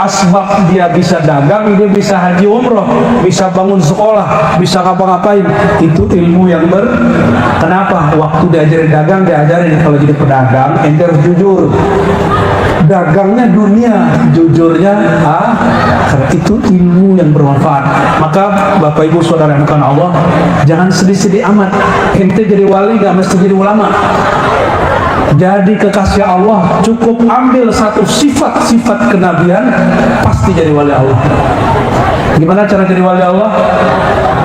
asbab dia bisa dagang, dia bisa haji umroh, bisa bangun sekolah, bisa ngapa-ngapain. Itu ilmu yang kenapa? Waktu diajarin dagang, diajarin kalau jadi pedagang, ente harus jujur. Dagangnya dunia, jujurnya itu ilmu yang bermanfaat. Maka Bapak Ibu Saudara yang bukan Allah, jangan sedih-sedih amat. Ente jadi wali gak mesti jadi ulama. Jadi kekasih Allah, cukup ambil satu sifat-sifat kenabian, pasti jadi wali Allah. Gimana cara jadi wali Allah?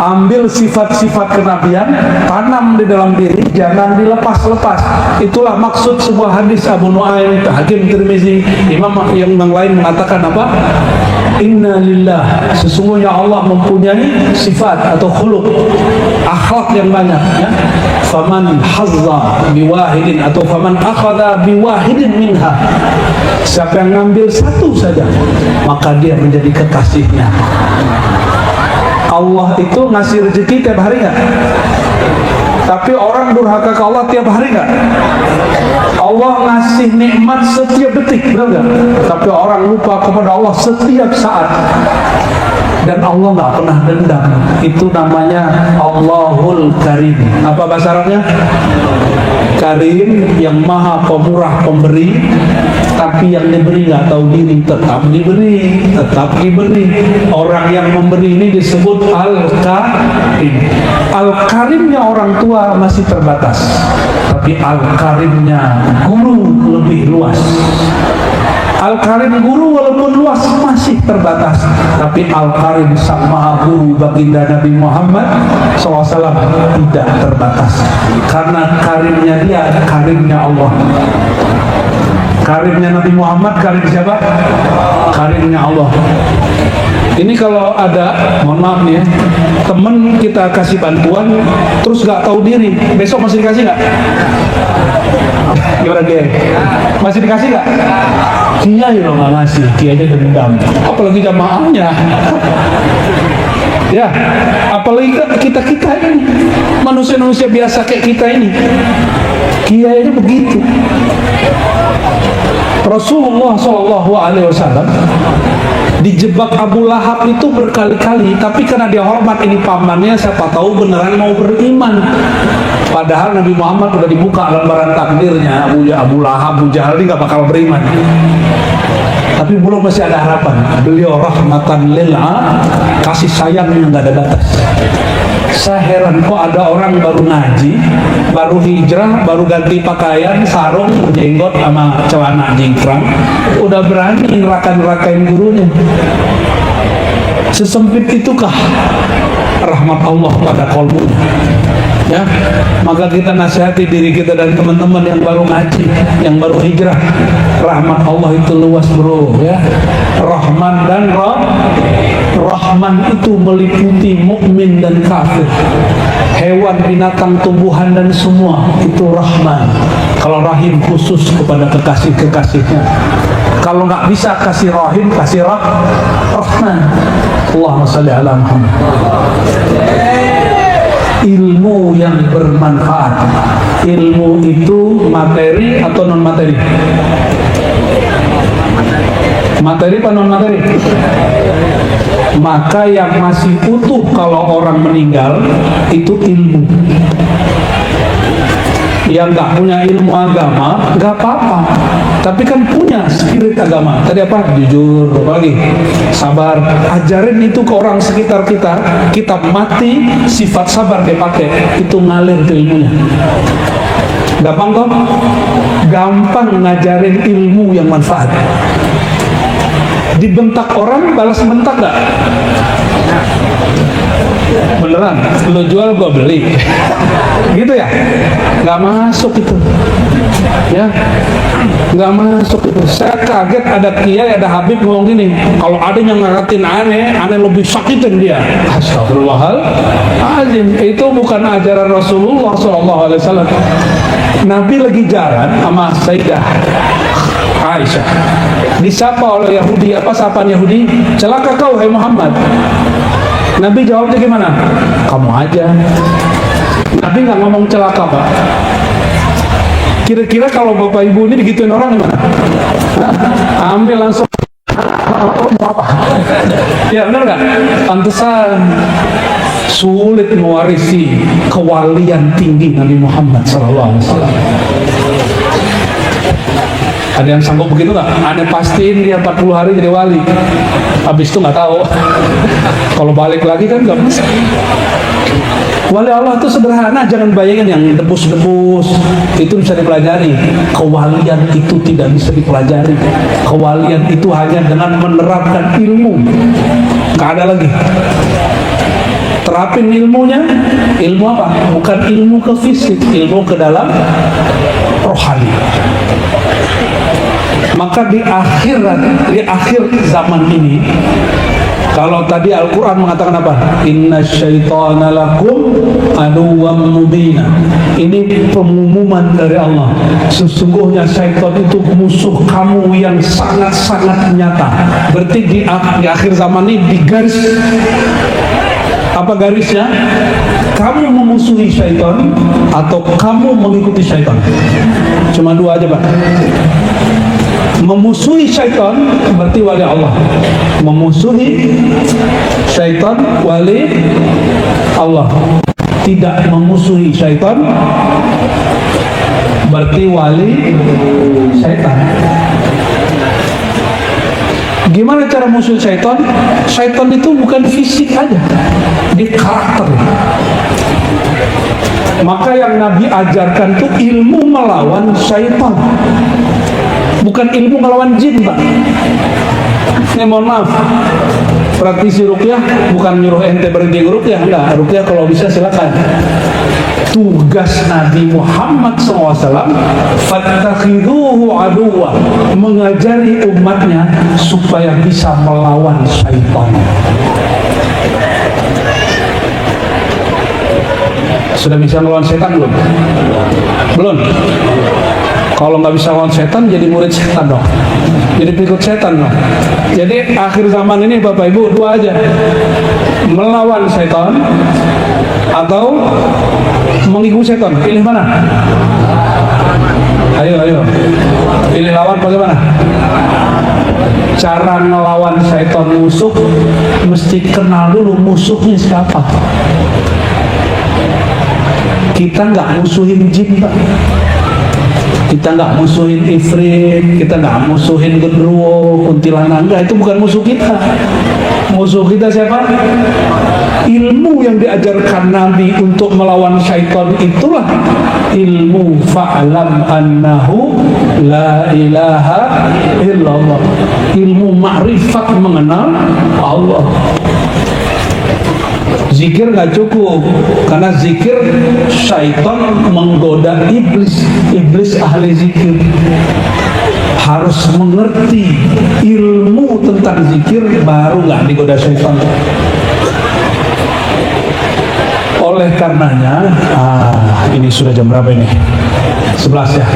Ambil sifat-sifat kenabian, tanam di dalam diri, jangan dilepas-lepas. Itulah maksud sebuah hadis Abu Nuaim, Hakim Tirmizi, imam yang lain mengatakan apa? Inna lillah, sesungguhnya Allah mempunyai sifat atau khuluq, akhlak yang banyak, ya. Faman hazza biwahidin atau faman akhadha biwahidin minha, siapa yang ngambil satu saja maka dia menjadi kekasihnya. Allah itu ngasih rezeki tiap hari nggak? Tapi orang durhaka ke Allah tiap hari nggak? Allah ngasih nikmat setiap detik, benar nggak? Tapi orang lupa kepada Allah setiap saat. Dan Allah nggak pernah dendam. Itu namanya Allahul Karim. Apa bahasa Arabnya? Karim, yang maha pemurah pemberi. Tapi yang diberi nggak tahu diri, tetap diberi, tetap diberi. Orang yang memberi ini disebut Al-Karim. Al-Karimnya orang tua masih terbatas, tapi Al-Karimnya guru lebih luas. Al-Karim guru walaupun luas masih terbatas, tapi Al-Karim sang maha guru baginda Nabi Muhammad SAW tidak terbatas. Karena karimnya dia, karimnya Allah. Karimnya Nabi Muhammad, karim siapa? Karimnya Allah. Ini kalau ada, mohon maaf nih ya, temen kita kasih bantuan terus gak tahu diri, besok masih dikasih gak? Gimana Kiai? Masih dikasih gak? Kiai loh gak ngasih, Kiainya dendam, apalagi jamaahnya. Ya, apalagi kita-kita ini, manusia-manusia biasa kayak kita ini, Kiainya begitu. Rasulullah SAW dijebak Abu Lahab itu berkali-kali, tapi karena dia hormat ini pamannya, siapa tahu beneran mau beriman. Padahal Nabi Muhammad sudah dibuka lembaran takdirnya, Abu Lahab, Abu Jahal ini gak bakal beriman. Tapi belum, masih ada harapan. Beliau rahmatan lil alamin, kasih sayangnya nggak ada batas. Saya heran kok ada orang baru ngaji, baru hijrah, baru ganti pakaian, sarung, jenggot sama celana jingkrang, udah berani ngerakain gurunya. Sesempit itukah rahmat Allah pada kolbunya? Ya, maka kita nasihati diri kita dan teman-teman yang baru ngaji, yang baru hijrah, rahmat Allah itu luas bro, ya. Rahman dan Rahman itu meliputi mukmin dan kafir, hewan, binatang, tumbuhan dan semua itu Rahman. Kalau Rahim khusus kepada kekasih-kekasihnya. Kalau nggak bisa kasih Rahim, kasih Rahman. Allahumma shalli ala Muhammad. Ilmu yang bermanfaat. Ilmu itu materi atau non materi? Materi apa non materi? Maka yang masih utuh kalau orang meninggal itu ilmu. Yang nggak punya ilmu agama nggak apa-apa, tapi kan punya spirit agama. Tadi apa? Jujur, apa lagi? Sabar. Ajarin itu ke orang sekitar kita. Kita mati, sifat sabar dia pakai, itu ngalir ke ilmunya. Gampang toh? Gampang ngajarin ilmu yang manfaat. Dibentak orang, balas bentak nggak? Beneran, lo jual gua beli, gitu ya? Nggak masuk itu, ya? Nggak masuk itu. Saya kaget ada kiai, ada habib ngomong gini, kalau ada yang ngaratin aneh lebih sakitin dia. Astagfirullahaladzim, itu bukan ajaran Rasulullah SAW. Nabi lagi jalan sama Sayyidah Aisyah, disapa oleh Yahudi. Apa sapaan Yahudi? Celaka kau, hai Muhammad. Nabi jawabnya gimana? Kamu aja. Nabi nggak ngomong celaka, Pak. Kira-kira kalau bapak ibu ini digituin orang gimana? Ambil langsung. Apa? Ya benar nggak? Pantesan sulit mewarisi kewalian tinggi Nabi Muhammad SAW. Ada yang sanggup begitu nggak? Anda pastiin dia 40 hari jadi wali. Habis itu nggak tahu. Kalau balik lagi kan nggak bisa. Wali Allah itu sederhana, jangan bayangin yang debus-debus itu bisa dipelajari. Kewalian itu tidak bisa dipelajari. Kewalian itu hanya dengan menerapkan ilmu. Nggak ada lagi. Terapin ilmunya. Ilmu apa? Bukan ilmu ke fisik, ilmu ke dalam rohani. Maka di akhir zaman ini, kalau tadi Al-Quran mengatakan apa? Inna syaitana lakum aduwwam mubina. Ini pengumuman dari Allah. Sesungguhnya syaitan itu musuh kamu yang sangat-sangat nyata. Berarti di akhir zaman ini digaris. Apa garisnya? Kamu memusuhi syaitan atau kamu mengikuti syaitan? Cuma dua aja, Pak. Memusuhi syaitan berarti wali Allah. Memusuhi syaitan wali Allah. Tidak memusuhi syaitan berarti wali syaitan. Gimana cara musuh syaitan? Syaitan itu bukan fisik aja, dia karakter. Maka yang Nabi ajarkan itu ilmu melawan syaitan, bukan ilmu melawan jin, Pak. Ini mohon maaf, praktisi ruqyah bukan nyuruh ente berhenti ruqyah, enggak. Ruqyah kalau bisa silakan. Tugas Nabi Muhammad SAW, fattakhiduhu aduwwa, mengajari umatnya supaya bisa melawan syaitan. Sudah bisa melawan setan belum? Belum. Kalau nggak bisa lawan setan, jadi murid setan dong. Jadi pengikut setan dong. Jadi akhir zaman ini Bapak Ibu dua aja, melawan setan atau mengikuti setan. Pilih mana? Ayo. Pilih lawan bagaimana? Cara ngelawan setan musuh mesti kenal dulu musuhnya siapa. Kita nggak musuhin jin, Pak. Kita nggak musuhin ifrit, kita nggak musuhin genderuwo, kuntilanak, enggak, itu bukan musuh kita. Musuh kita siapa? Ilmu yang diajarkan Nabi untuk melawan syaitan itulah ilmu fa'lam annahu la ilaha illallah. Ilmu ma'rifat mengenal Allah. Zikir nggak cukup, karena zikir syaitan menggoda iblis. Iblis ahli zikir harus mengerti ilmu tentang zikir, baru nggak digoda syaitan. Oleh karenanya, ini sudah jam berapa ini? 11 ya.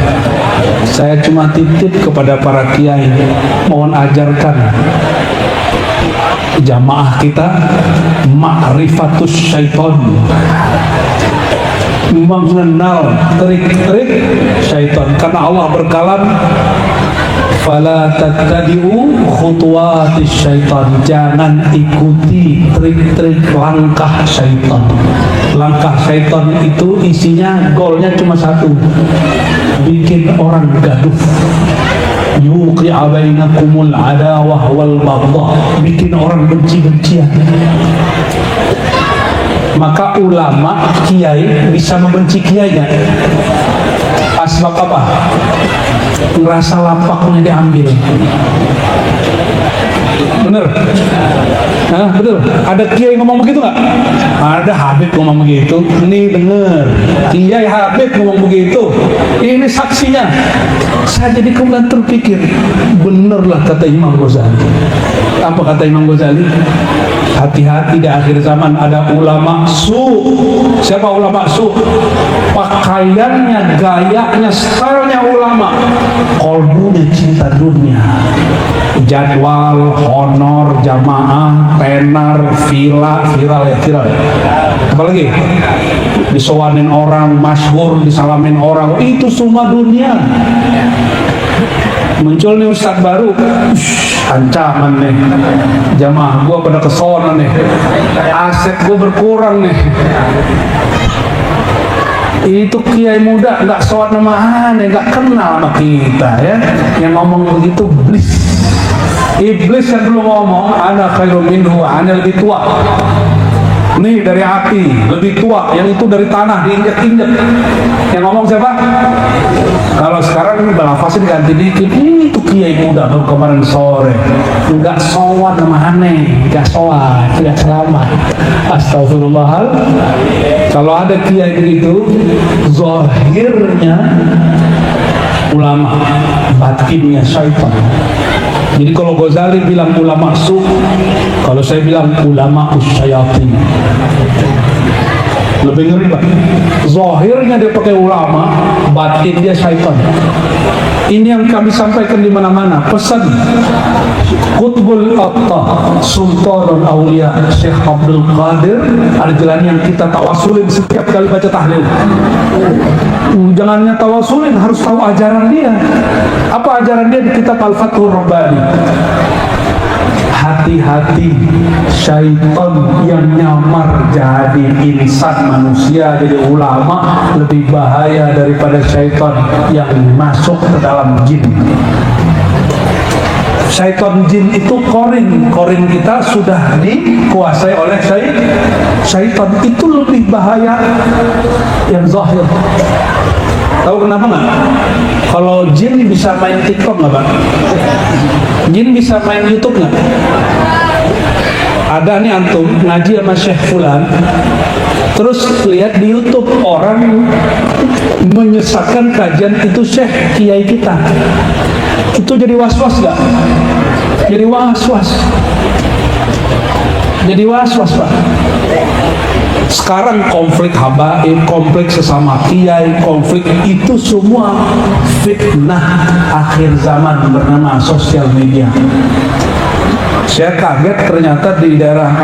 Saya cuma titip kepada para kiai, mohon ajarkan jamaah kita ma'rifatus syaitan, mengenal trik-trik syaitan. Karena Allah berkalam, fala tattabi'u khutuwatis syaitan, jangan ikuti trik-trik langkah syaitan. Langkah syaitan itu isinya, goalnya cuma satu, bikin orang gaduh. Yuqi'a bainakumul adawah wal baghdha, bikin orang benci-bencian. Maka ulama, kiai bisa membenci kiainya. Asbab apa? Ngerasa lapaknya diambil. Bener? Nah, betul. Ada kiai ngomong begitu nggak? Ada Habib ngomong begitu. Ini bener. Kiai Habib ngomong begitu. Ini saksinya. Saya jadi kemudian terpikir, benerlah kata Imam Ghazali. Apa kata Imam Ghazali? Hati-hati di akhir zaman ada ulama su. Siapa ulama su? Pakaiannya, gayanya, stylenya ulama, kolbunya cinta dunia. Jadwal, honor, jamaah, tenar, viral ya. Apalagi disowanin orang, masyhur, disalamin orang, itu semua dunia. Muncul nih ustadz baru, ancaman nih, jamaah gua pada kesana nih, aset gua berkurang nih. Itu kiai muda nggak sholat nama aneh, nggak kenal sama kita ya, yang ngomong begitu iblis yang dulu ngomong ana khairum minhu, ana lebih tua. Nih dari api, lebih tua, yang itu dari tanah, diinjek-injek. Yang ngomong siapa? Kalau sekarang ini balafasin ganti dikit, itu kiai muda baru kemarin sore, enggak sowan sama aneh, enggak sowan, tidak selamat. Astagfirullahaladzim. Kalau ada kiai begitu, zahirnya ulama, batinnya syaitan. Jadi kalau Ghazali bilang ulama su, kalau saya bilang ulama usyayatin. Lebih ngeri Pak. Zahirnya dia pakai ulama, batin dia syaitan. Ini yang kami sampaikan di mana-mana. Pesan Qutbul Atta Sultanul Aulia Syekh Abdul Qadir Al-Jilani yang kita tawasulin setiap kali baca tahlil. Jangan hanya tawasulin, harus tahu ajaran dia. Apa ajaran dia di kitab Al-Fathur Rabbani? Hati-hati syaitan yang nyamar jadi insan manusia, jadi ulama lebih bahaya daripada syaitan yang masuk ke dalam jin. Syaitan jin itu korin kita sudah dikuasai oleh syaitan, itu lebih bahaya yang zahir. Tahu kenapa nggak? Kalau jin bisa main TikTok nggak Pak? Jin bisa main YouTube nggak? Ada nih antum ngaji sama Syekh Fulan, terus lihat di YouTube orang menyesatkan kajian itu Syekh Kiai kita, itu jadi was-was nggak? Jadi was-was. Jadi was-was Pak. Sekarang konflik habaib, konflik sesama kiai, konflik itu semua fitnah akhir zaman bernama sosial media. Saya kaget ternyata di daerah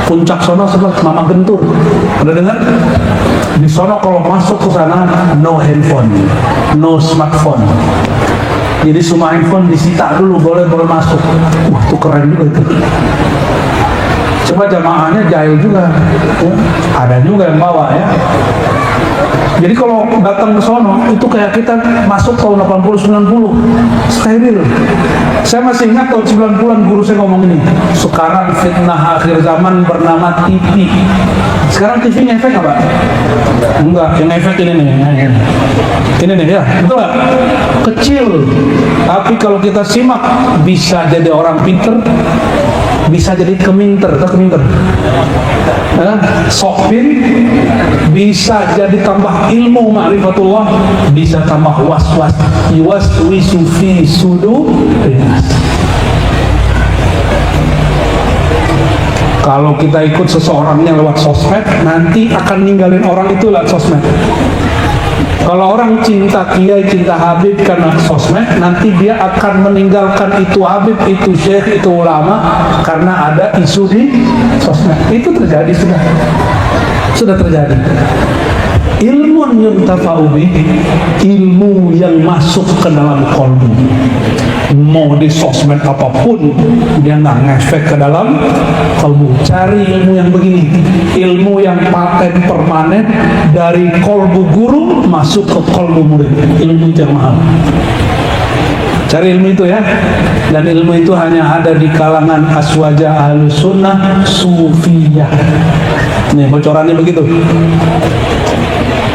Puncak sono sebelah Mama Gentur. Pernah dengar? Di sono kalau masuk ke sana no handphone, no smartphone. Jadi semua handphone disita dulu, boleh masuk. Wah, itu keren juga itu. Coba jamaahnya jahil juga ya. Ada juga yang bawa ya. Jadi kalau datang ke sono itu kayak kita masuk tahun 80-90 steril. Saya masih ingat tahun 90-an guru saya ngomong ini, sekarang fitnah akhir zaman bernama TV. Sekarang TV ngefek nggak Pak? Enggak, yang ngefek ini nih. Ini nih ya, betul nggak? Kecil, tapi kalau kita simak bisa jadi orang pinter, bisa jadi keminter. Sokpin bisa jadi tambah ilmu ma'rifatullah, bisa tambah was-was, yuwaswisu fi sudurin. Kalau kita ikut seseorangnya lewat sosmed, nanti akan ninggalin orang itu lewat sosmed. Kalau orang cinta kiai, cinta habib karena sosmed, nanti dia akan meninggalkan itu habib, itu syekh, itu ulama karena ada isu di sosmed. Itu terjadi sudah terjadi. Ilmu yang tafa'ubi, ilmu yang masuk ke dalam kolbu. Mau di sosmed apapun, dia nggak ngefek ke dalam kolbu. Cari ilmu yang begini, ilmu yang paten permanen dari kolbu guru masuk ke kolbu murid. Ilmu yang mahal. Cari ilmu itu ya. Dan ilmu itu hanya ada di kalangan aswaja ahlus sunnah sufiyah. Nih bocorannya begitu.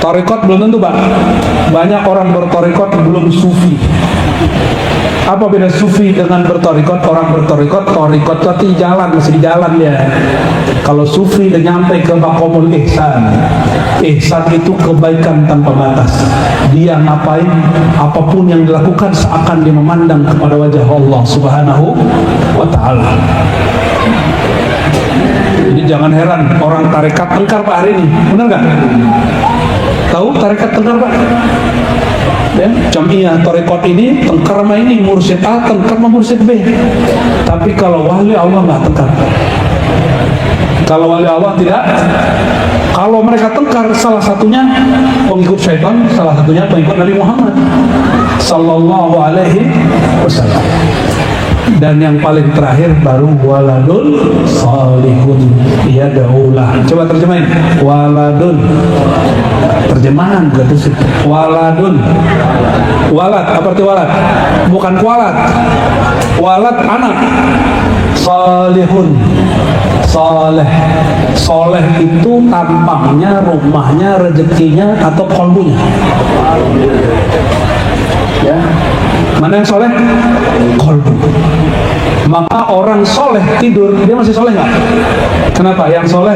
Tarekat belum tentu Pak. Banyak orang bertarekat belum sufi. Apa beda sufi dengan bertarekat? Orang bertarekat, tarekat itu jalan, masih di jalan dia. Kalau sufi udah nyampe ke maqamul ihsan. Ihsan itu kebaikan tanpa batas. Dia ngapain, apapun yang dilakukan seakan dia memandang kepada wajah Allah Subhanahu wa ta'ala. Jadi jangan heran orang tarekat tengkar Pak hari ini. Benar nggak? Tahu tarekat tengkar Pak? Ya, jamiah tarekat ini tengkar sama ini, mursyid A tengkar sama mursyid B. Tapi kalau wali Allah nggak tengkar. Kalau wali Allah tidak. Kalau mereka tengkar, salah satunya pengikut syaitan, salah satunya pengikut Nabi Muhammad sallallahu alaihi wasallam. Dan yang paling terakhir baru waladun salihun yad'ulah. Coba terjemahin. Waladun. Terjemahan berarti waladun. Walad, apa arti walad? Bukan kualat. Walad anak. salihun. Saleh. Soleh itu tampangnya, rumahnya, rezekinya, atau kolbunya. Ya. Mana yang soleh? Kolbu. Maka orang soleh tidur, dia masih soleh nggak? Kenapa? Yang soleh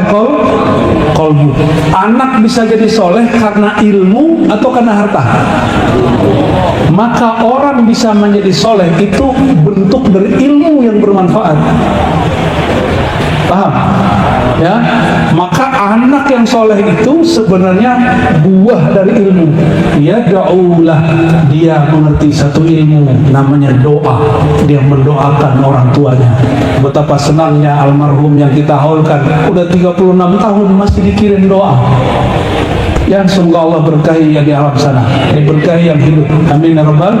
kolbu. Anak bisa jadi soleh karena ilmu atau karena harta. Maka orang bisa menjadi soleh itu bentuk dari ilmu yang bermanfaat. Paham? Ya, maka anak yang soleh itu sebenarnya buah dari ilmu. Ya, daulah, dia mengerti satu ilmu namanya doa. Dia mendoakan orang tuanya. Betapa senangnya almarhum yang kita haulkan udah 36 tahun masih dikirim doa. Ya, semoga Allah berkahi yang di alam sana, berkahi yang hidup. Amin ya rabbal.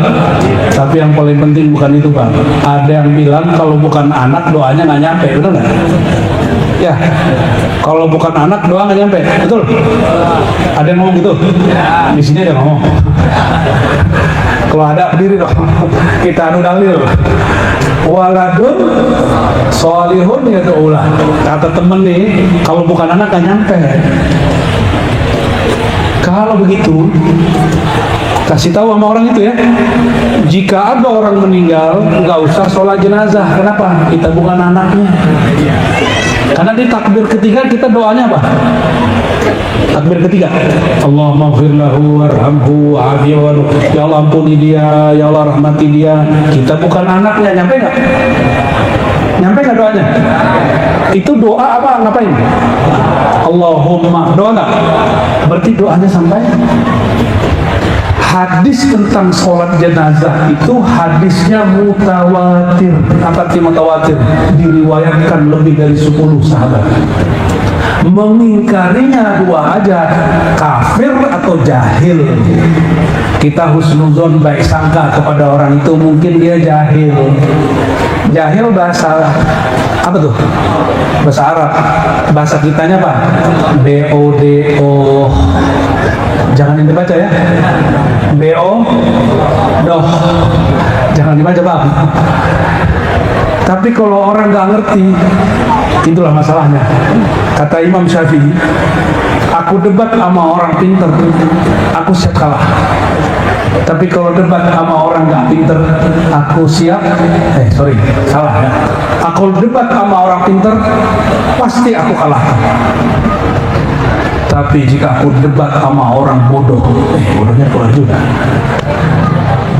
Tapi yang paling penting bukan itu, Pak. Ada yang bilang kalau bukan anak doanya nggak nyampe, betul nggak? Ya, kalau bukan anak doa nggak nyampe, betul? Ada yang ngomong gitu? Di sini ada ngomong. Kalau ada berdiri dong. Kita anu dalil. Waladun sholihun yad'ulah. Kata temen nih, kalau bukan anak nggak nyampe. Kalau begitu, kasih tahu sama orang itu ya. Jika ada orang meninggal, nggak usah sholat jenazah. Kenapa? Kita bukan anaknya. Karena di takbir ketiga kita doanya apa? Takbir ketiga, Allahumma ighfir lahu warhamhu wa'afihi, ya Allah ampuni dia, ya Allah rahmati dia. Kita bukan anaknya, nyampe nggak? Nyampe nggak doanya? Itu doa apa? Ngapain? Allahumma, doa nggak? Berarti doanya sampai. Hadis tentang sholat jenazah itu hadisnya mutawatir. Apa arti mutawatir? Diriwayatkan lebih dari 10 sahabat. Mengingkarinya dua aja, kafir atau jahil. Kita husnuzon, baik sangka kepada orang itu, mungkin dia jahil. Jahil bahasa apa tuh? Bahasa Arab. Bahasa kitanya apa? B-O-D-O. Jangan yang dibaca ya. B-O doh. Jangan dibaca, Pak. Tapi kalau orang nggak ngerti, itulah masalahnya. Kata Imam Syafi'i, aku debat sama orang pinter, aku siap kalah. Tapi kalau debat sama orang nggak pinter, aku siap. Salah ya. Aku debat sama orang pinter, pasti aku kalah. Tapi jika aku debat sama orang bodoh, bodohnya keluar juga.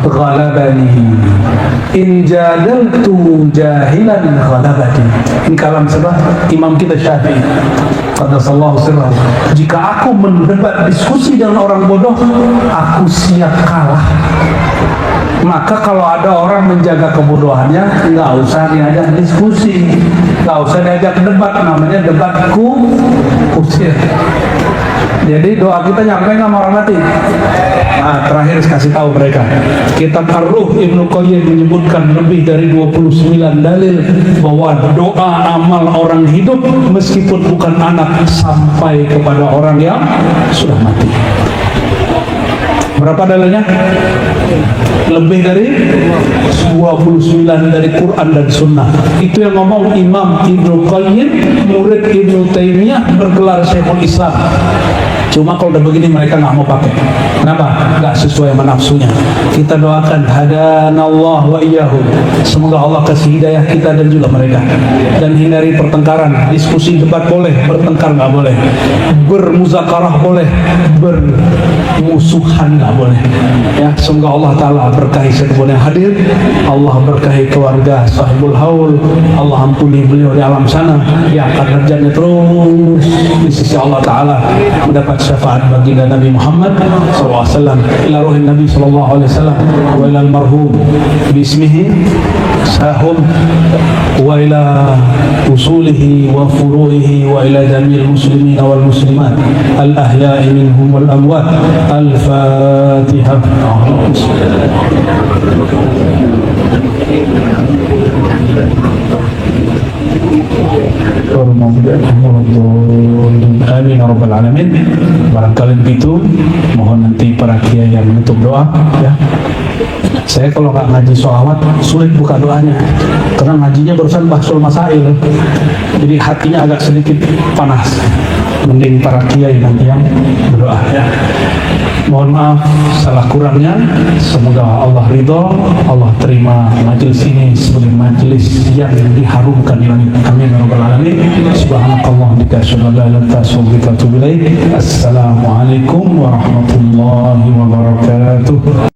Ghalabani in jadaltu jahilan ghalabati. Ini kalam siapa? Imam kita Syafi'i qaddasallahu sirrahu. Jika aku mendebat diskusi dengan orang bodoh, aku siap kalah. Maka kalau ada orang menjaga kebodohannya, nggak usah diajak diskusi, nggak usah diajak debat, namanya debatku usir. Jadi doa kita nyampe nggak sama orang mati? Nah, terakhir kasih tahu mereka. Kitab Ar-Ruh Ibnu Qayyim menyebutkan lebih dari 29 dalil bahwa doa amal orang hidup meskipun bukan anak sampai kepada orang yang sudah mati. Berapa dalilnya? Lebih dari 29 dari Quran dan Sunnah. Itu yang ngomong Imam Ibnu Qayyim, murid Ibnu Taimiyah, bergelar Syekhul Islam. Cuma kalau udah begini mereka nggak mau pakai. Kenapa? Nggak sesuai sama nafsunya. Kita doakan hadanallah wa iyyahum. Semoga Allah kasih hidayah kita dan juga mereka. Dan hindari pertengkaran. Diskusi debat boleh, bertengkar nggak boleh. Bermuzakarah boleh, bermusuhan nggak boleh. Ya, semoga Allah Taala berkahi setiap yang hadir. Allah berkahi keluarga sahibul haul. Allah ampuni beliau di alam sana. Yang akan kerjanya terus di sisi Allah Taala mendapat syafaat baginda Nabi Muhammad SAW, ila ruhin Nabi SAW, wa ila al-marhum bismihi sahum, wa ila usulihi wa furu'ihi, wa ila jamil muslimin wal muslimat al-ahya'i minhum wal amwat. Al-Fatihah. Amin ya rabbal alamin. Barangkali begitu, mohon nanti para kiai yang menutup doa ya. Saya Saya kalau nggak ngaji sholawat sulit buka doanya, karena ngajinya barusan bahsul masail, jadi hatinya agak sedikit panas. Mending para kiai nanti yang berdoa ya. Mohon maaf salah kurangnya, semoga Allah ridho, Allah terima majelis ini sebagai majelis yang diharumkan di langit. Amin ya rabbal alamin. Subhanakallah bika asyhadu an la ilaha illa anta astaghfiruka wa atubu ilaik. Assalamualaikum warahmatullahi wabarakatuh.